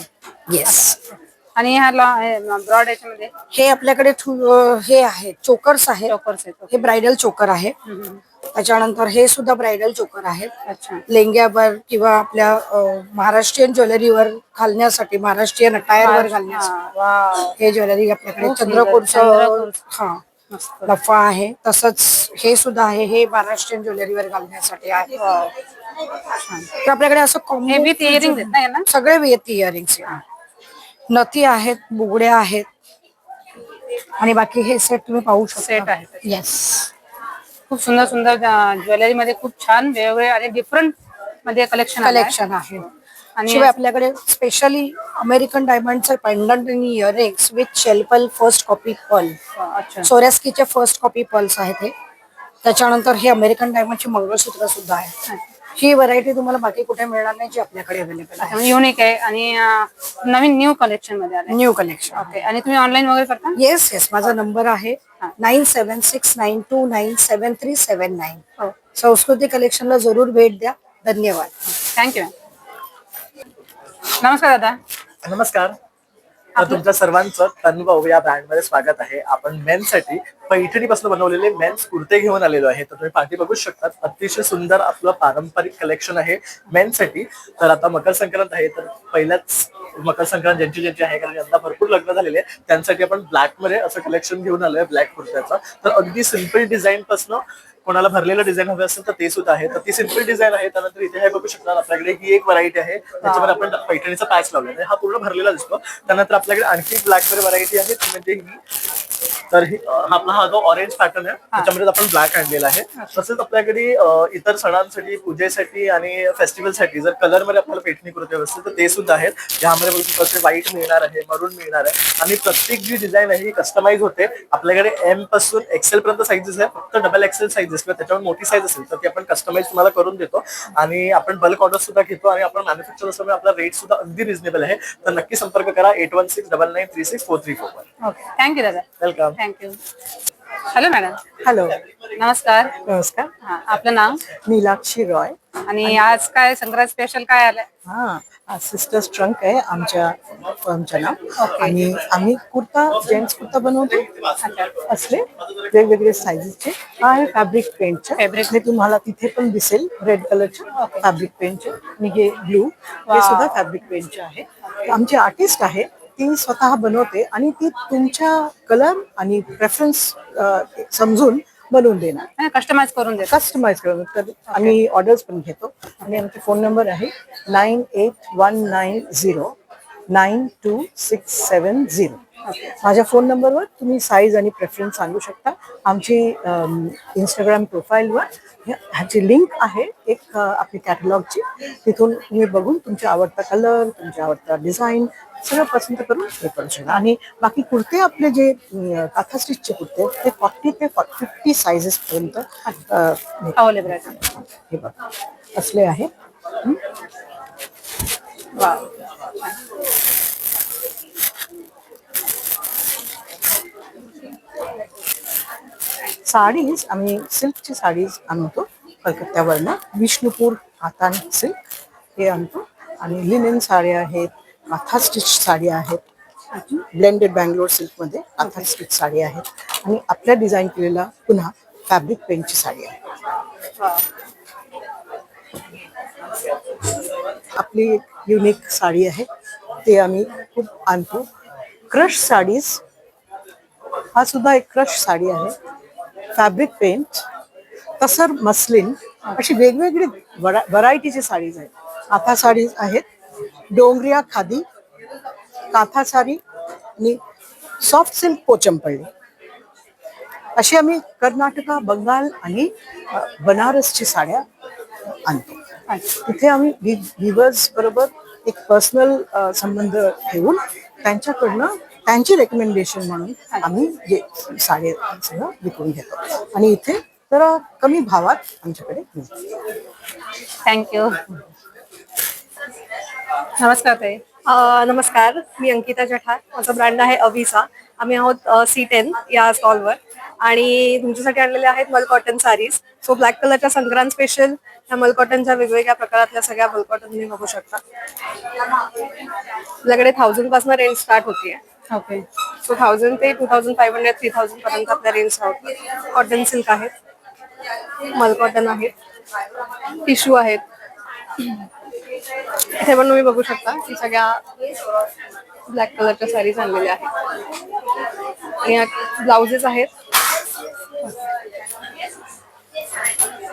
येस. आणि ह्या ब्रॉड याच्यामध्ये हे आपल्याकडे हे आहेत चोकर्स आहेत. चोकर्स आहेत. हे ब्रायडल चोकर आहे. त्याच्यानंतर हे सुद्धा ब्रायडल चोकर आहेत. अच्छा. लेंग्यावर किंवा आपल्या महाराष्ट्रीयन ज्वेलरीवर घालण्यासाठी महाराष्ट्रीयन अटायरवर घालण्यासाठी हे ज्वेलरी आपल्याकडे चंद्रपूरचं नफा आहे. तसंच हे सुद्धा आहे. हे महाराष्ट्रीयन ज्वेलरीवर घालण्यासाठी आहे. तर आपल्याकडे असं कॉम्बो विथ इयरिंग्स आहेत ना यांना? सगळे विथ इयरिंग्स. नथी आहेत बुगड्या आहेत आणि बाकी हे सेट तुम्ही पाहू शकता. सेट आहे. येस. खूप सुंदर सुंदर ज्वेलरी मध्ये खूप छान वेगवेगळे आणि डिफरंट मध्ये कलेक्शन आहे. आणि शिवाय आपल्याकडे स्पेशली अमेरिकन डायमंडचे पेंडंट आणि इयरिंग्स विथ शेल्पल फर्स्ट कॉपी पर्ल. अच्छा. सोरेस्कीचे फर्स्ट कॉपी पर्ल्स आहेत हे. त्याच्यानंतर हे अमेरिकन डायमंडचे मंगळसूत्र सुद्धा आहे. ही व्हरायटी तुम्हाला बाकी कुठे मिळणार नाही जी आपल्याकडे अवेलेबल आहे. युनिक आहे आणि नवीन न्यू कलेक्शन मध्ये आले. New collection. ओके. आणि तुम्ही ऑनलाईन वगैरे करता? येस. माझा नंबर आहे 9769297379. संस्कृती कलेक्शनला जरूर भेट द्या. धन्यवाद. थँक्यू. नमस्कार दादा. नमस्कार. तर तुमच्या सर्वांचं तन्वय या ब्रँड मध्ये स्वागत आहे. आपण मेन्स साठी पैठणी पासून बनवलेले मेन्स कुर्ते घेऊन आलेलो आहे. तर तुम्ही पाठी बघू शकता. अतिशय सुंदर आपलं पारंपरिक कलेक्शन आहे मेन्स साठी. तर आता मकर संक्रांत आहे तर पहिल्याच मकर संक्रांत ज्यांची आहे कारण यंदा भरपूर लग्न झालेले आहे त्यांसाठी आपण ब्लॅक मध्ये असं कलेक्शन घेऊन आलोय ब्लॅक कुर्त्याचं. तर अगदी सिम्पल डिझाईन पासून कोणाला भरलेलं डिझाईन हवे असेल तर ते सुद्धा आहे. तर ती सिम्पल डिझाईन आहे. त्यानंतर इथे हे बघू शकता आपल्याकडे ही एक व्हरायटी आहे त्याच्यामध्ये आपण पैठणीचा पॅच लावलेला हा पूर्ण भरलेला दिसतो. त्यानंतर आपल्याकडे आणखी ब्लॅक मध्ये व्हरायटी आहे ती म्हणजे ही. तर आपला हा जो ऑरेंज पॅटर्न आहे त्याच्यामध्ये आपण ब्लॅक आणलेला आहे. तसेच आपल्याकडे इतर सणांसाठी पूजेसाठी आणि फेस्टिवलसाठी जर कलर मध्ये आपल्याला पैठणी कुर्ते हवे असतील तर ते सुद्धा आहेत. यामध्ये बघू शकता व्हाईट मिळणार आहे मरून मिळणार आहे आणि प्रत्येक जी डिझाईन आहे ही कस्टमाइज होते. आपल्याकडे एम पासून एक्सेल पर्यंत साईजेस आहे. फक्त डबल एक्सेल साईजेस किंवा त्याच्यावर मोठी साईज असेल तर ती आपण कस्टमाइज तुम्हाला करून देतो. आणि आपण बल्क ऑर्डर सुद्धा घेतो आणि आपण मॅन्युफॅक्चर असल्यामुळे आपला रेट सुद्धा अगदी रिझनेबल आहे. तर नक्की संपर्क करा 8169936434. ओके. थँक्यू दादा. Welcome. Thank you. Hello madam. Hello. नमस्कार. नमस्कार. आपलं नाव? नीलाक्षी रॉय. आणि आज काय संक्रांत स्पेशल काय आलंय? सिस्टर्स ट्रंक आहे आमच्या फर्मचं नाव. आणि आम्ही कुर्ता जेंट्स कुर्ता बनवतो असले वेगवेगळे साईजचे. आहे फॅब्रिक पेंटचे. फॅब्रिक तुम्हाला तिथे पण दिसेल रेड कलरचे फॅब्रिक पेंटचे आणि हे ब्लू हे सुद्धा फॅब्रिक पेंटचे आहे. आमचे आर्टिस्ट आहे ती स्वतः बनवते आणि ती तुमच्या कलर आणि प्रेफरन्स समजून बनवून देणार, कस्टमाइज करून देतो. कस्टमाइज करून. तर आम्ही ऑर्डर्स पण घेतो आणि आमचा फोन नंबर आहे 9819092670. माझ्या फोन नंबरवर तुम्ही साईज आणि प्रेफरन्स सांगू शकता. आमची इंस्टाग्राम प्रोफाईलवर ह्याची लिंक आहे एक आपली कॅटलॉगची, तिथून तुम्ही बघून तुमचा आवडता कलर, तुमचा आवडता डिझाईन सगळं पसंत करून हे करू शकता. आणि बाकी कुर्ते आपले जे काथा स्टिचचे कुर्ते ते 40 ते 50 साईजेस पर्यंत अवेलेबल आहे. हे बघा असले आहे. साडीज आम्ही सिल्कची साडीज आणतो कलकत्त्यावरनं, विष्णुपूर हातान सिल्क हे आणतो. आणि लिनेन साड्या आहेत, काथा स्टिच साड्या आहेत, ब्लेंडेड बँगलोर सिल्कमध्ये काथा स्टिच साडी आहेत. आणि आपल्या डिझाईन केलेला पुन्हा फॅब्रिक पेंटची साडी आहे. आपली एक युनिक साडी आहे, ते आम्ही खूप आणतो. क्रश साडीज, हा सुद्धा एक क्रश साडी आहे. फॅब्रिक पेंट, तसर मस्लिन, अशी वेगवेगळी व्हरायटीची साडीज आहेत. काथा साडीज आहेत, डोंगरिया खादी, काथा साडी आणि सॉफ्ट सिल्क पोचमपल्ली, अशी आम्ही कर्नाटका, बंगाल आणि बनारसची साड्या आणतो. तिथे आम्ही व्हिवर्स बरोबर एक पर्सनल संबंध ठेवून त्यांच्याकडनं त्यांची रेकमेंडेशन म्हणून आम्ही जे साडे सगळं विकून घेतो आणि इथे जरा कमी भावात आमच्याकडे मिळते. थँक्यू. नमस्कार ताई. नमस्कार, मी अंकिता जठार. माझा ब्रँड आहे अविसा. आम्ही आहोत C10 या स्टॉलवर आणि तुमच्यासाठी आणलेले आहेत मल कॉटन साडीज. सो ब्लॅक कलरच्या संक्रांत स्पेशल ह्या मल कॉटनच्या वेगवेगळ्या प्रकारातल्या सगळ्या मल कॉटन तुम्ही बघू शकता. आपल्याकडे 1000 पासून रेंज स्टार्ट होतीये. ओके. सो 1000 ते 2500 3000 पर्यंत आपल्या रेंज स्टार्ट. कॉटन सिल्क आहेत, मल कॉटन आहेत, टिश्यू आहेत. इथे पण तुम्ही बघू शकता की सगळ्या ब्लॅक कलरच्या साडीज आणलेल्या आहेत आणि या ब्लाउजेस आहेत.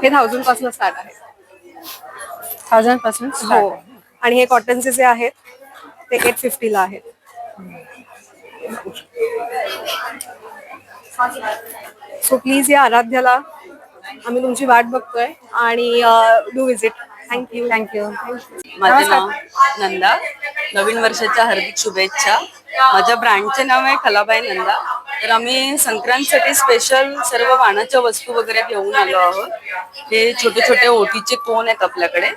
हे 1000 पासून स्टार्ट आहे. 1000 पासून हो. आणि हे कॉटनचे जे आहेत ते 850 ला आहेत. सो प्लीज या आराध्याला आम्ही तुमची वाट बघतोय आणि डू विजिट. थँक्यू. माझं नाव नंदा. नवीन वर्षाच्या हार्दिक शुभेच्छा. माझ्या ब्रँडचे नाव आहे कलाबाई नंदा. तर आम्ही संक्रांतसाठी स्पेशल सर्व वाणाच्या वस्तू वगैरे घेऊन आलो आहोत. हे छोटे छोटे ओटीचे कोन आहेत आपल्याकडे.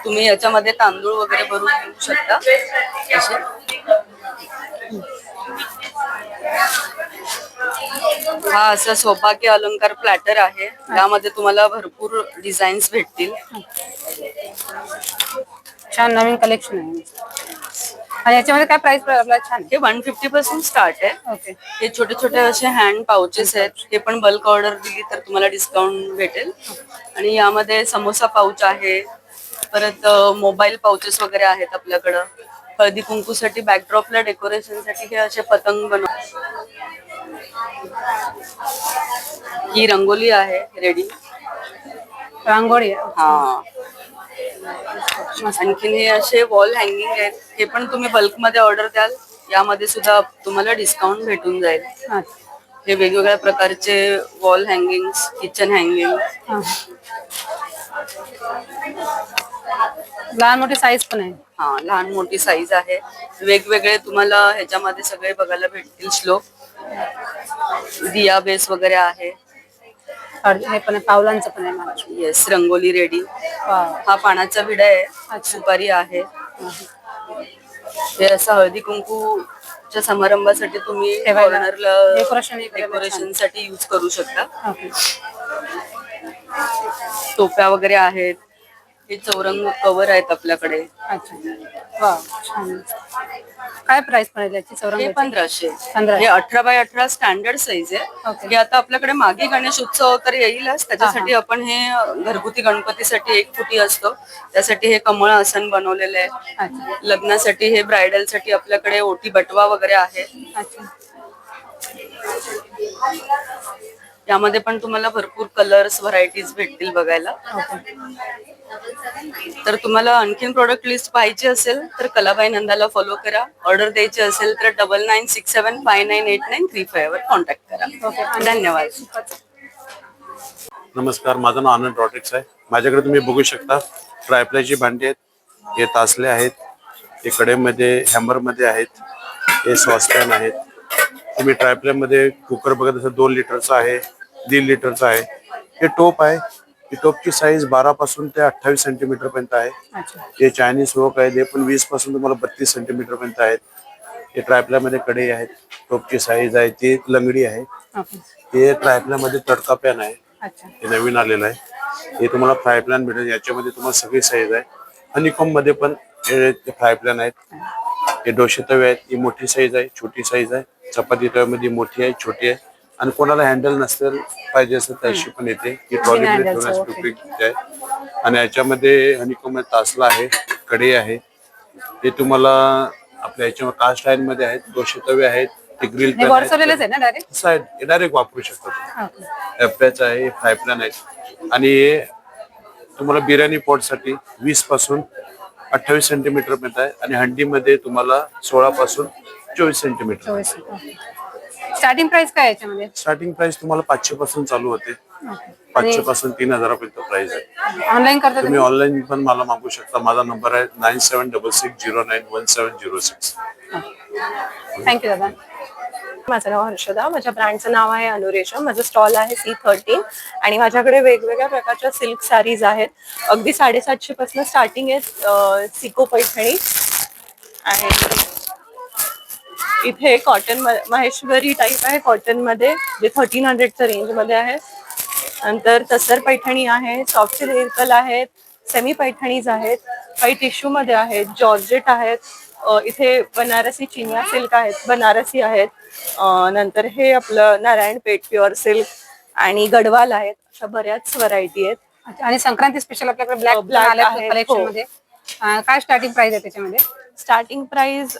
तुम्ही याच्यामध्ये तांदूळ वगैरे भरून घेऊ शकता असे. हा असा सौभाग्य अलंकार प्लॅटर आहे. यामध्ये तुम्हाला भरपूर डिझाईन्स भेटतील. छान नवीन कलेक्शन आहे. आणि याच्यामध्ये काय प्राइस आपल्याला छान. हे 150 पासून स्टार्ट आहे. ओके. हे छोटे छोटे असे हँड पाउचेस आहेत. हे पण बल्क ऑर्डर दिली तर तुम्हाला डिस्काउंट भेटेल. आणि यामध्ये समोसा पाऊच आहे, परत मोबाईल पाउचेस वगैरे आहेत आपल्याकडं. हळदी कुंकूसाठी बॅकड्रॉपला डेकोरेशनसाठी हे असे पतंग बनव. ही रंगोली आहे रेडी. रांगोळी आहे. हा. आणखीन हे असे वॉल हँगिंग आहेत. हे पण तुम्ही बल्क मध्ये ऑर्डर द्याल, यामध्ये सुद्धा तुम्हाला डिस्काउंट भेटून जाईल. हे वेगवेगळ्या प्रकारचे वॉल हँगिंग, किचन हँगिंग. लहान मोठी साईज पण आहे. हा, लहान मोठी साईज आहे. वेगवेगळे तुम्हाला ह्याच्यामध्ये सगळे बघायला भेटतील. श्लोक, दिया बेस वगैरे आहे. हे पण आहे, पावलांचं पण आहे. Yes, rangoli ready. हा पानाचा विडा आहे, सुपारी आहे. हे असं हळदी कुंकूच्या समारंभासाठी तुम्ही कॉर्नरला डेकोरेशन साठी यूज करू शकता. टोप्या वगैरे आहेत. हे चौरंग कव्हर आहेत आपल्याकडे. अच्छा, वा छान. काय प्राइस पडेल याची हे चौरंगाची? 1500. 1500. हे 18x18 स्टँडर्ड साईज आहे. ओके. हे आता आपल्याकडे मागे गणेश उत्सव तर येईलच, त्याच्यासाठी आपण हे घरगुती गणपतीसाठी 1 फुटी असतो, त्यासाठी हे कमळ आसन बनवलेलं आहे. अच्छा. लग्नासाठी हे ब्रायडल साठी आपल्याकडे ओटी बटवा वगैरे आहे. अच्छा. यामध्ये पण तुम्हाला भरपूर कलर्स व्हरायटीज भेटतील बघायला. तर तुम्हाला आणखीन प्रोडक्ट लिस्ट पाहिजे असेल तर कलाबाई नंदाला फॉलो करा. ऑर्डर द्यायची असेल तर 9967598935 वर कॉन्टॅक्ट करा. धन्यवाद. नमस्कार, माझं नाव आनंद रॉड्रिक्स आहे. माझ्याकडे तुम्ही बघू शकता ट्रायप्लायची भांडी आहेत, हे तासले आहेत, हे कडेमध्ये हॅमरमध्ये आहेत, हे सॉसपॅन आहेत. तुम्ही ट्रायप्लायमध्ये कुकर बघत असाल 2 लिटरचा आहे, 1.5 लिटरचा आहे. हे टोप आहे, ही टोपची साईज 12 पासून ते 28 सेंटीमीटर पर्यंत आहे. हे चायनीज वोक आहे, ते पण 20 पासून तुम्हाला 32 सेंटीमीटर पर्यंत आहेत. हे ट्रायप्लायमध्ये कढई आहेत, टोपची साईज आहे, ती लंगडी आहे. हे ट्रायप्लायमध्ये तडका पॅन आहे, हे नवीन आलेलं आहे. हे तुम्हाला फ्राय पॅन भेटेल, याच्यामध्ये तुम्हाला सगळी साईज आहे. हनीकॉम मध्ये पण हे फ्राय पॅन आहेत. हे डोसे तवे आहेत, ही मोठी साईज आहे, छोटी साईज आहे. चपाती तव्यामध्ये मोठी आहे, छोटी आहे, आणि कोणाला हँडल नसेल पाहिजे असेल त्याशी पण येते. ही ट्रॉलीमध्ये ठेवण्याची टोपी आहे. आणि याच्यामध्ये हनीकॉम तासला आहे, कढई आहे. हे तुम्हाला आपल्या याच्यावर कास्ट आयर्न मध्ये आहेत, डोसे तवे आहेत, ते ग्रिल पॅन डायरेक्ट वापरू शकता. एफएच आहे, फ्राय पॅन आहे. आणि हे तुम्हाला बिर्याणी पॉट साठी 20 पासून 28 सेंटीमीटर पर्यंत आहे, आणि हंडीमध्ये तुम्हाला 16 पासून 24 सेंटीमीटर. स्टार्टिंग प्राइस काय याच्यामध्ये? स्टार्टिंग प्राइस तुम्हाला 500 पासून चालू होते, 500 पासून 3000 पर्यंत प्राइस आहे. ऑनलाईन करता तुम्ही ऑनलाईन पण मला मागू शकता. माझा नंबर आहे 9766091706. थँक्यू दादा. माझं नाव हर्षदा, माझ्या ब्रँडचं नाव आहे अनुरेशम. माझं स्टॉल आहे C13 आणि माझ्याकडे वेगवेगळ्या प्रकारच्या सिल्क साडीज आहेत. अगदी 750 पासून स्टार्टिंग आहे सिको पैठणी. आणि इथे कॉटन महेश्वरी टाईप आहे कॉटन मध्ये, जे 1300च्या रेंज मध्ये आहे. नंतर तसर पैठणी आहे, सॉफ्ट सिल्क आहेत, सेमी पैठणीज आहेत, काही टिश्यू मध्ये आहेत, जॉर्जेट आहेत. इथे बनारसी चिनिया सिल्क आहेत, बनारसी आहेत. नंतर हे आपलं नारायणपेठ प्युअर सिल्क आणि गडवाल आहेत. अशा बऱ्याच व्हरायटी आहेत. आणि संक्रांती स्पेशल आपल्याकडे ब्लॅक आहे कलेक्शन मध्ये. काय स्टार्टिंग प्राइस आहे त्याच्यामध्ये? स्टार्टिंग प्राइस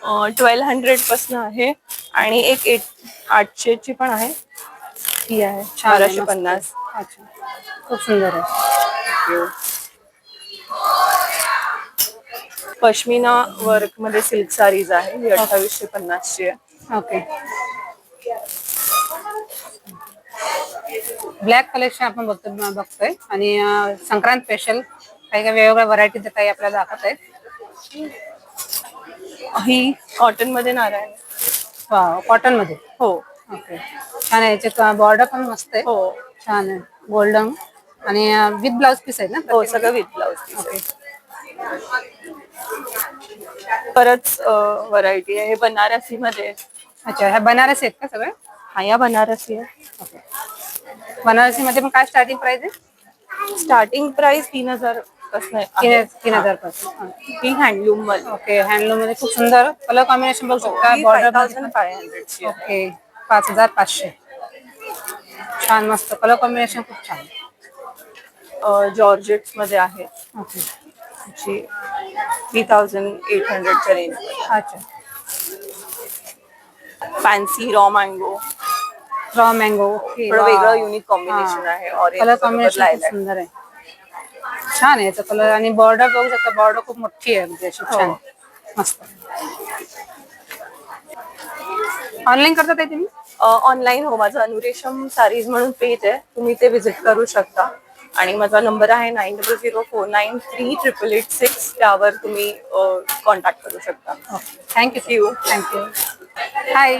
1200 पासून आहे, आणि एक 800 ची पण आहे. ही आहे 1250. अच्छा, खूप सुंदर आहे. पश्मिना वर्क मध्ये सिल्क साडीज आहे, ही 2850 ची आहे. ओके. ब्लॅक कलेक्शन आपण बघतोय आणि संक्रांत स्पेशल काही वेगवेगळ्या व्हरायटी काही आपल्याला दाखवत आहेत. ही कॉटन मध्ये नारायण. कॉटन मध्ये? हो. ओके, छान आहे. याचे बॉर्डर पण मस्त आहे. हो, छान आहे. गोल्डन आणि विथ ब्लाउज पीस आहे ना? हो, सगळं विथ ब्लाउज पीस आहे. परत व्हरायटी आहे बनारसी मध्ये. अच्छा, ह्या बनारसी आहेत का सगळ्या? हा, या बनारसी आहे. बनारसी मध्ये पण काय स्टार्टिंग प्राइस आहे? स्टार्टिंग प्राइस 3000 पासून आहे. 3000 पासून. ही हँडलूम मध्ये. ओके, हँडलूम मध्ये खूप सुंदर कलर कॉम्बिनेशन बघू शकता. बॉर्डर 5500. ओके, 5500. छान, मस्त कलर कॉम्बिनेशन खूप छान. जॉर्जेट्स मध्ये आहे. ओके, 3800च्या रेंज. अच्छा. Fancy raw mango. Raw mango. थोडं वेगळं युनिक कॉम्बिनेशन आहे. कलर कॉम्बिनेशन खूप सुंदर आहे, छान आहे याचा कलर. आणि बॉर्डर बघू शकता, बॉर्डर खूप मोठी आहे, म्हणजे अशी छान मस्त. ऑनलाईन करतात आहे तुम्ही? ऑनलाईन हो, माझं अनुरेशम सारीज म्हणून पेज आहे, तुम्ही ते विजिट करू शकता. आणि माझा नंबर आहे 9004938886. त्यावर तुम्ही कॉन्टॅक्ट करू शकता. थँक्यू. थँक्यू. हाय.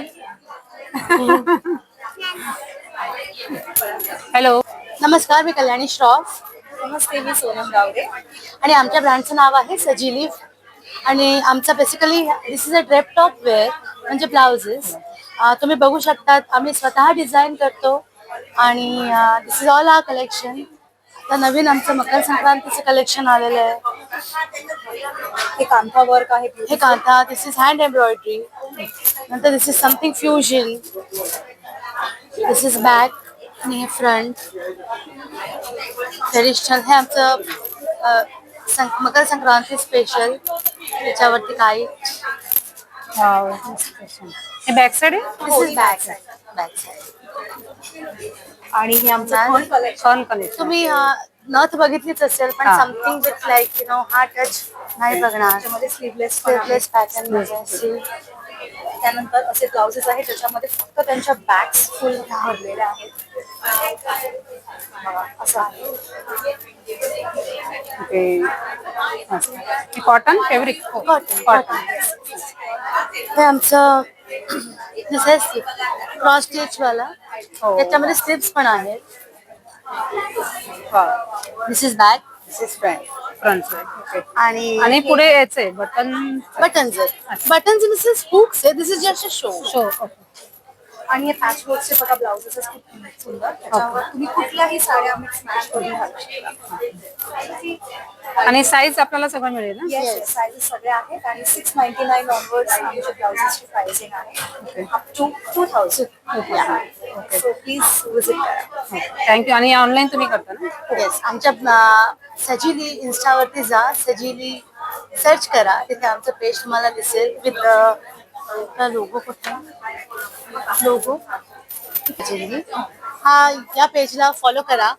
हॅलो, नमस्कार, मी कल्याणी श्रॉफ. नमस्ते, मी सोनम गावडे. आणि आमच्या ब्रँडचं नाव आहे सजीलिफ. आणि आमचा basically this is a drape top wear, म्हणजे ब्लाउजेस. तुम्ही बघू शकतात, आम्ही स्वतः डिझाईन करतो. आणि this is all our collection. तर नवीन आमचं मकर संक्रांतीचं कलेक्शन आलेलं आहे. हे कांथा वर्क आहे. हे kantha, this is hand embroidery. नंतर this is something fusion. This is back आणि हे फ्रंट ट्रेडिशनल. हे आमचं मकर संक्रांती स्पेशल. त्याच्यावरती काही वाव. हे बॅक साइड आहे. This is back side. Back side. आणि हे आमचं छान कलेक्शन. तुम्ही नथ बघितलीच असेल, पण समथिंग विथ लाईक हा टच नाही बघणार. त्याच्यामध्ये स्लीवलेस स्लीवलेस पॅटर्न मध्ये असेल. त्यानंतर असे ब्लाउजेस आहेत ज्याच्यामध्ये फक्त त्यांच्या बॅक्स फुल भरलेल्या आहेत. असं आहे. Cotton fabric. कॉटन. हे आमचं क्रॉस स्टिच वाला. त्याच्यामध्ये स्लिप्स पण आहेत. This is back. This is front side. आणि पुढे यायचंय button. Buttons this is hooks आहे. This is just a show. आणि हे पॅच वर्कचे बघा ब्लाउजेस खूप सुंदर. त्याच्यावर तुम्ही कुठल्याही साड्या मिक्स मॅच करून घालू शकता. आणि साईज आपल्याला सगळं मिळेल ना. येस, साईजेस सगळे आहेत आणि 699 ऑनवर्ड्स आमच्या ब्लाउजेसची प्राइसिंग आहे. Up to 2000. So please visit करा. थँक्यू. आणि ऑनलाईन तुम्ही करता ना. येस, आमच्या सजिली इंस्टावरती जा. सजिली सर्च करा. तिथे आमचं पेज तुम्हाला दिसेल विथ लोगो. कुठला लोगो. हा या पेजला फॉलो करा.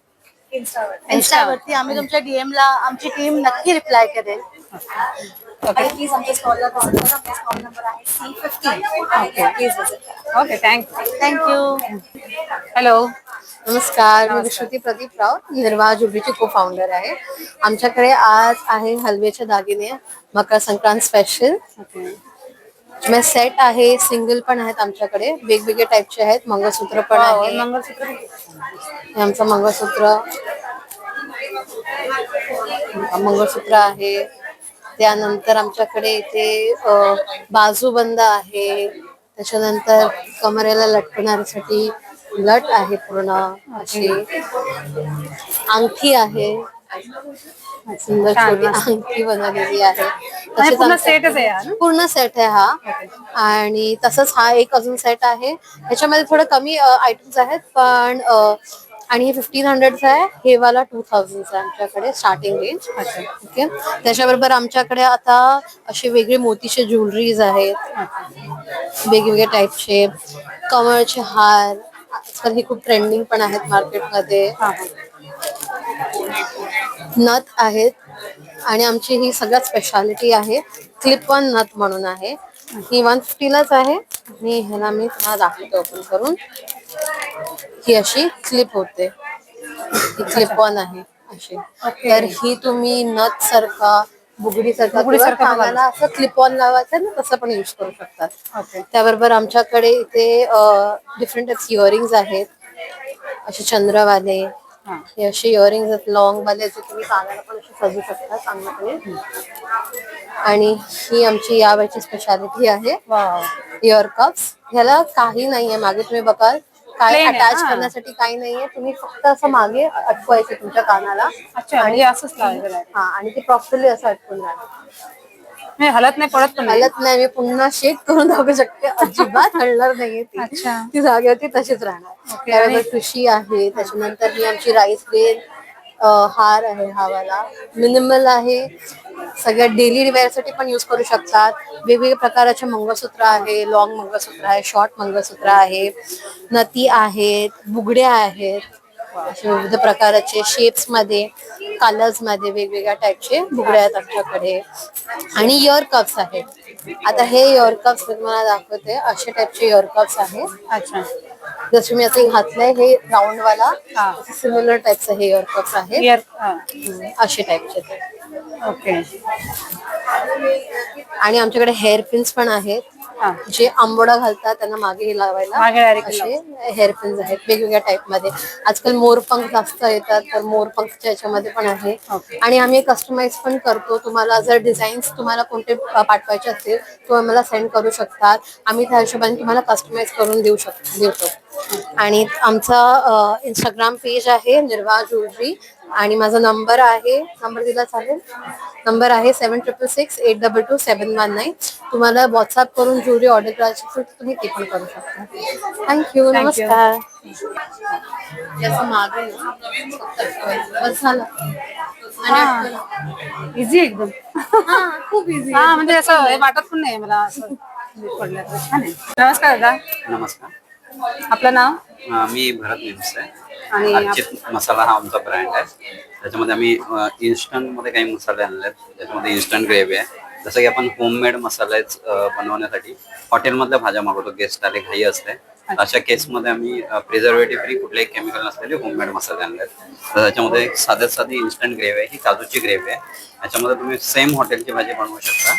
इंस्टावरती आम्ही तुमच्या DM ला आमची टीम नक्की रिप्लाय करेल. आणि प्लीज आमच्या स्टॉलला विजिट करा. आमचा स्टॉल नंबर आहे C15. प्लीज विजिट करा. ओके. थँक्यू. हॅलो. नमस्कार, मी विश्रुती प्रदीप राव, निर्वाह ज्वेलरीची को फाउंडर आहे. आमच्याकडे आज आहे हलवेचे दागिने मकर संक्रांत स्पेशल. सेट आहे, सिंगल पण आहेत आमच्याकडे. वेगवेगळे टाईपचे आहेत. मंगळसूत्र पण आहे. मंगळसूत्र. हे आमचं मंगळसूत्र आहे. त्यानंतर आमच्याकडे इथे बाजूबंद आहे. त्याच्यानंतर कमरेला लटकण्यासाठी लट आहे पूर्ण अशी. अंगठी आहे, सुंदर छोटी अंगठी बनवलेली आहे. पूर्ण सेटच आहे. पूर्ण सेट आहे हा. आणि तसंच हा एक अजून सेट आहे. ह्याच्यामध्ये थोडं कमी आयटम्स आहेत पण आणि हे 1500 आहे. हे वाला 2000 आहे आमच्याकडे स्टार्टिंग रेंज. ओके. त्याच्याबरोबर आमच्याकडे आता असे वेगळे मोतीचे ज्वेलरीज आहेत, वेगवेगळे टाईपचे कमळचे हार. आजकाल हे खूप ट्रेंडिंग पण आहेत मार्केटमध्ये. नथ आहेत आणि आमची ही सगळ्यात स्पेशालिटी आहे क्लिप ऑन नथ म्हणून आहे. ही 150लाच आहे आणि ह्याला मी दाखवते ओपन करून. ही अशी क्लिप होते. ही क्लिप ऑन आहे अशी. तर ही तुम्ही नथ सारखा बुगडी सारखा कानाला असं क्लिप ऑन लावायचं ना तसं पण युज करू शकतात. त्याबरोबर आमच्याकडे इथे डिफरंट टाइप्स इयरिंग्स आहेत. असे चंद्रवाले हे असे इयरिंग्स आहेत लॉंग वाले जे तुम्ही कानाला पण असे सजू शकता चांगल्यापणे. आणि ही आमची या वेळची स्पेशालिटी आहे इयर कप्स. ह्याला काही नाहीये मागे तुम्ही बघाल काय अटॅच करण्यासाठी काही नाहीये. तुम्ही फक्त असं मागे अटकवायचं तुमच्या कानाला आणि असंच लावायचं. आणि ते प्रॉपरली असं अटकून राहणार. हलत नाही पडत पण हलत नाही. मी पुन्हा शेक करून दाखवू शकते. अजिबात हलणार नाहीये ती जागेवरती तशीच राहणार. त्याबरोबर ठुशी आहे. त्याच्यानंतर ही आमची राईस ग्रेन हार आहे. हा वाला मिनिमल आहे. सगळ्या डेली वेअर साठी पण युज करू शकतात. वेगवेगळ्या प्रकारचे मंगळसूत्र आहे. लॉंग मंगळसूत्र आहे, शॉर्ट मंगळसूत्र आहे, नती आहेत, बुगड्या आहेत. असे विविध प्रकारचे शेप्स मध्ये कलर्स मध्ये वेगवेगळ्या टाईपचे बुगड्या आहेत आमच्याकडे. आणि इयर कप्स आहेत. आता हे इयर कप्स तुम्हाला दाखवते. अशा टाईपचे इयर कप्स आहेत. अच्छा. जसं मी आता घातलंय हे राऊंड वाला सिमिलर टाईपचे हे इयर कप्स आहेत. असे टाईपचे. ओके. आणि आमच्याकडे हेअर पिन्स पण आहेत. जे आंबोडा घालतात त्यांना मागे लावायला असे हेअर पिन्स आहेत वेगवेगळ्या टाईप मध्ये. आजकाल मोरपंख जास्त येतात तर मोरपंखच्या याच्यामध्ये पण आहे. आणि आम्ही कस्टमाइज पण करतो. तुम्हाला जर डिझाईन्स तुम्हाला कोणते पाठवायचे असतील तो आम्हाला सेंड करू शकतात. आम्ही त्या हिशोबाने तुम्हाला कस्टमाइज करून देऊ शकतो. आणि आमचा इंस्टाग्राम पेज आहे निर्वाह ज्वेलरी. आणि माझा नंबर दिला चालेल. नंबर आहे 7666822719. तुम्हाला व्हॉट्सअप करून ज्वेलरी ऑर्डर करायची असेल तर तुम्ही ते पण करू शकता. थँक्यू. नमस्कार. याचं मागे आहे ना, बस झालं. इझी एकदम. खूप इझी. हा म्हणजे असं हे वाटत पण नाही मला असं पडलं तर. छान आहे. नमस्कार दादा, नमस्कार. आपलं नाव? मी भरत निमसे. आणि अर्चित मसाला हा आमचा ब्रँड आहे. त्याच्यामध्ये आम्ही इन्स्टंट मध्ये काही मसाले आणले आहेत. त्याच्यामध्ये इन्स्टंट ग्रेव्ही आहे. जसं की आपण होममेड मसालेच बनवण्यासाठी हॉटेलमधल्या भाज्या मागवतो, गेस्ट आले, घाई असते, अशा केसमध्ये आम्ही प्रिझर्वेटिव्ह फ्री कुठलेही केमिकल नसलेले होममेड मसाले आणले आहेत. तर त्याच्यामध्ये एक साध्यात साधी इन्स्टंट ग्रेव्ही आहे. ही काजूची ग्रेव्ही आहे. याच्यामध्ये तुम्ही सेम हॉटेलची भाजी बनवू शकता,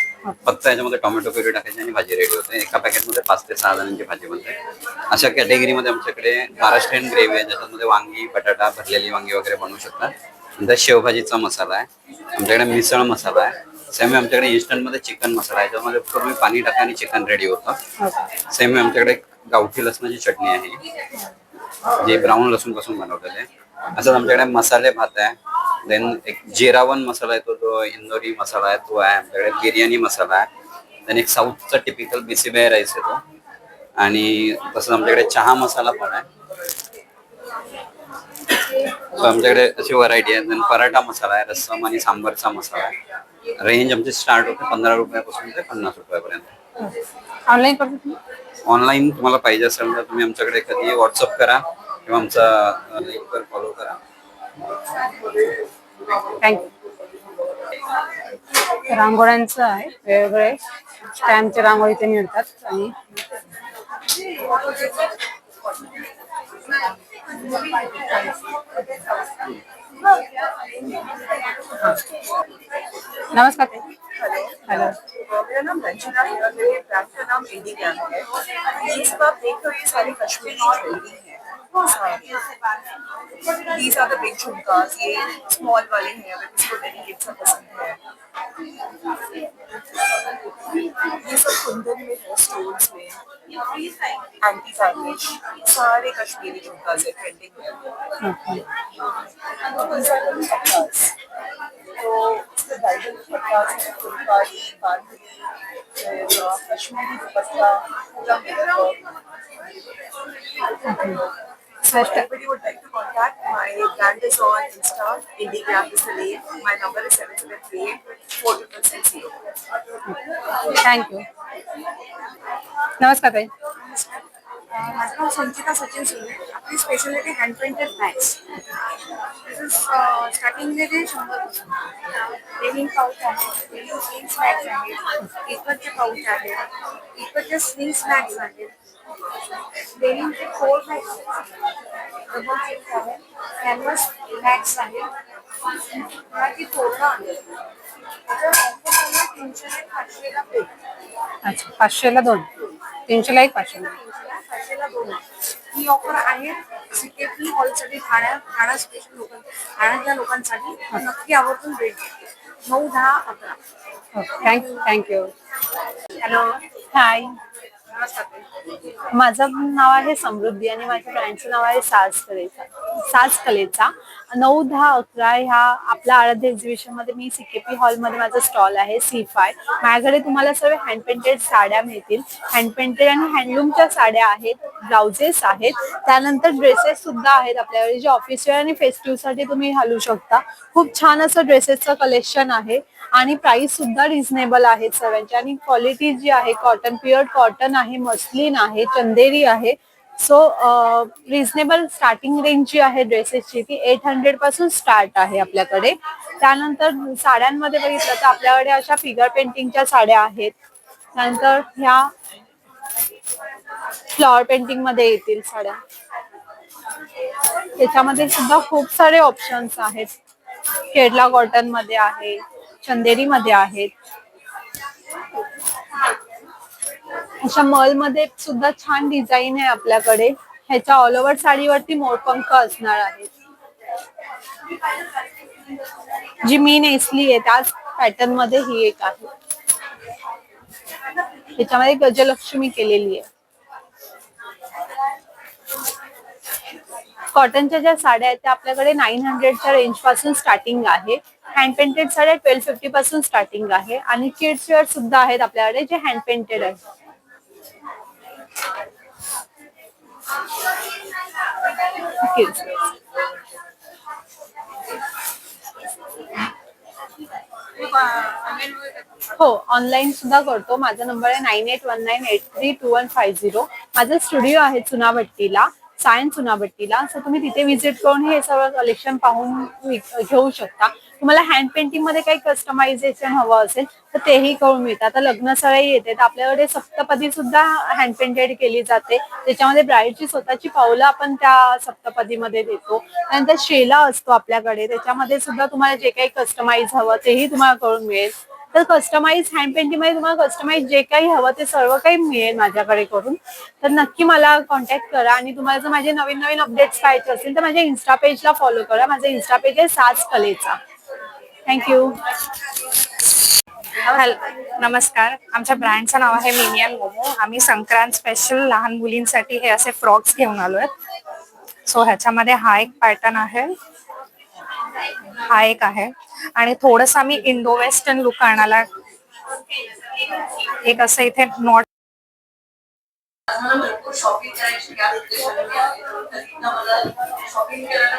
फक्त याच्यामध्ये टोमॅटो प्युरी टाकायची आणि भाजी रेडी होते. एका पॅकेटमध्ये 5 ते 6 जणांची भाजी बनते. अशा कॅटेगरीमध्ये आमच्याकडे महाराष्ट्रीयन ग्रेव्ही आहे, ज्याच्यामध्ये वांगी, बटाटा, भरलेली वांगी वगैरे बनवू शकतात. नंतर शेवभाजीचा मसाला आहे, आमच्याकडे मिसळ मसाला आहे. सेम आमच्याकडे इन्स्टंटमध्ये चिकन मसाला आहे, ज्यामध्ये पूर्वी पाणी टाका आणि चिकन रेडी होतं. सेम आमच्याकडे गावठी लसणाची चटणी आहे, जे ब्राऊन लसूण पासून बनवलेले आहे. असंच आमच्याकडे मसाले भात आहे. देन एक जेरावन मसाला येतो, तो इंदोरी मसाला आहे, तो आहे. आमच्याकडे बिर्याणी मसाला आहे. देन एक साऊथचा टिपिकल बिसिबेळ राईस येतो. आणि तसंच आमच्याकडे चहा मसाला पण आहे. आमच्याकडे अशी व्हरायटी आहे. देन पराठा मसाला आहे, रस्सम आणि सांबरचा मसाला आहे. रेंज आमची स्टार्ट होते 15 रुपयापासून ते 50 रुपयापर्यंत. ऑनलाईन करतो तुम्ही? ऑनलाईन तुम्हाला पाहिजे असेल तर तुम्ही आमच्याकडे कधी व्हॉट्सअप करा किंवा आमचा लिंकवर फॉलो करा. थँक्यू. रांगोळ्यांचं आहे, वेगवेगळे स्टॅम्पचे रांगोळी ते मिळतात. आणि नमस्कार ताई. हेलो. मेरा नाम रंजना है और मेरे ब्रांड का नाम इंडी गैंग है. ये सब आप देख रहे हो, ये सारे कश्मीरी ज्वेलरी है. These are the big झुमकास. ये स्मॉल वाले हैं, अगर किसी को डेलिकेट सा पसंद है. ये सब कुंदन में है, स्टोन्स में, एंटी फैब्रिक, सारे कश्मीरी झुमकास है, ट्रेंडिंग में. These are the pattas. तो इसमें ब्राइडल पट्टास है, फुलकारी, बांधनी, कश्मीरी दुपट्टा, पूरा mirror work. So everybody would like to contact. My brand is on Insta. IndieGram is the name. My number is 7738-4660. Thank you. नमस्कार ताई. माझं नाव संचिता सचिन सुरे. आपली स्पेशालिटी हँड पेंटेड बॅग्स. स्टार्टिंगमध्ये 100 डेनिम पाऊच आहे, डेनिम स्विंग बॅग्स आहेत, इकडचे पाऊच आहेत, इकडचे स्विंग बॅग्स आहेत, डेनिमचे 4 बॅग्स आहेत, डबल सिक्स आहे, कॅनव्हास बॅग्स आहेत, बाकी तोरणं आहेत. 300-500ला पेट. अच्छा, 500ला 2, 300ला 1, 500ला 2. ही ऑफर आहे सीकेपी हॉलसाठी, ठाणा स्पेशल लोकल, ठाण्यातल्या लोकांसाठी. नक्की आवर्जून भेट द्या. 9, 10, 11. थँक्यू. हॅलो. हाय. माझं नाव आहे समृद्धी आणि माझ्या ब्रँडचं नाव आहे साज कलेचा. 9, 10, 11 ह्या आपल्या आराध्य एक्झिबिशन मध्ये मी सीकेपी हॉलमध्ये माझा स्टॉल आहे C5. माझ्याकडे तुम्हाला सर्व हँड पेंटेड साड्या मिळतील. हँड पेंटेड आणि हँडलूमच्या साड्या आहेत, ब्लाउजेस आहेत, त्यानंतर ड्रेसेस सुद्धा आहेत आपल्याकडे, जे ऑफिस वेअर आणि फेस्टिव्ह साठी तुम्ही घालू शकता. खूप छान असं ड्रेसेसचं कलेक्शन आहे आणि प्राइस सुद्धा रिझनेबल आहेत सर्वांची. आणि क्वालिटी जी आहे कॉटन, प्युअर कॉटन आहे, मस्लिन आहे, चंदेरी आहे. सो रिझनेबल स्टार्टिंग रेंज जी आहे ड्रेसेसची ती 800 पासून स्टार्ट आहे आपल्याकडे. त्यानंतर साड्यांमध्ये बघितलं तर आपल्याकडे अशा फिगर पेंटिंगच्या साड्या आहेत. त्यानंतर ह्या फ्लॉवर पेंटिंग मध्ये येतील साड्या. त्याच्यामध्ये सुद्धा खूप सारे ऑप्शन्स आहेत. केरला कॉटन मध्ये आहे, चंदेरी मध्ये आहेत. अशा मॉल मध्ये सुद्धा छान डिझाईन आहे आपल्याकडे. ह्याच्या ऑल ओव्हर साडीवरती मोरपंख असणार आहेत. जी मी नेसली आहे त्याच पॅटर्न मध्ये ही एक आहे. ह्याच्यामध्ये गजलक्ष्मी केलेली आहे. कॉटनच्या ज्या साड्या आहेत त्या आपल्याकडे 900च्या रेंज पासून स्टार्टिंग आहे. हँड पेंटेड साड्या 1250 पासून स्टार्टिंग आहे आणि किड्स वेअर सुद्धा आहेत आपल्याकडे जे हँड पेंटेड आहेत. किड्स हो, ऑनलाईन सुद्धा करतो. माझा नंबर आहे 9819832150. माझा स्टुडिओ आहे चुनाभट्टीला, सायन्स चुनाभट्टीला. सो तुम्ही तिथे व्हिजिट करून हे सगळं कलेक्शन पाहून घेऊ शकता. तुम्हाला हँड पेंटिंग मध्ये काही कस्टमायझेशन हवं असेल तर तेही करून मिळतं. आता लग्न सराई येते तर आपल्याकडे सप्तपदी सुद्धा हँड पेंटेड केली जाते. त्याच्यामध्ये ब्राईडची स्वतःची पावलं आपण त्या सप्तपदीमध्ये देतो. त्यानंतर शेला असतो आपल्याकडे, त्याच्यामध्ये सुद्धा तुम्हाला जे काही कस्टमाइज हवं तेही तुम्हाला करून मिळेल. तर कस्टमाइज हँड पेंटिंग मध्ये तुम्हाला कस्टमाइज जे काही हवं ते सर्व काही मिळेल माझ्याकडे करून. तर नक्की मला कॉन्टॅक्ट करा आणि तुम्हाला जर माझे नवीन नवीन अपडेट्स पाहायचे असतील तर माझ्या इन्स्टा पेजला फॉलो करा. माझा इन्स्टा पेज आहे साज कलेचा. थँक्यू. नमस्कार. आमच्या ब्रँडचं नाव आहे मिनियन मोमो. आम्ही संक्रांत स्पेशल लहान मुलींसाठी हे असे फ्रॉक्स घेऊन आलोय. सो ह्याच्यामध्ये हा एक पॅटर्न आहे, हा एक आहे आणि थोडस आम्ही इंडो वेस्टर्न लुक आणायला एक असं इथे नॉट भरपूर शॉपिंग करायची या उद्देशाने मी आले. मला शॉपिंग करायला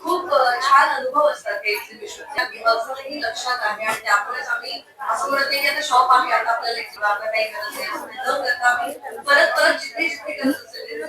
खूप छान अनुभव असतात ते एक्झिबिशन. अजूनही लक्षात आहे आणि त्यामुळेच आम्ही असं म्हणत नाही की आता शॉप आहे आता आपल्याला काही गरज नाही, न करता आम्ही परत परत जिथे जिथे गरज असेल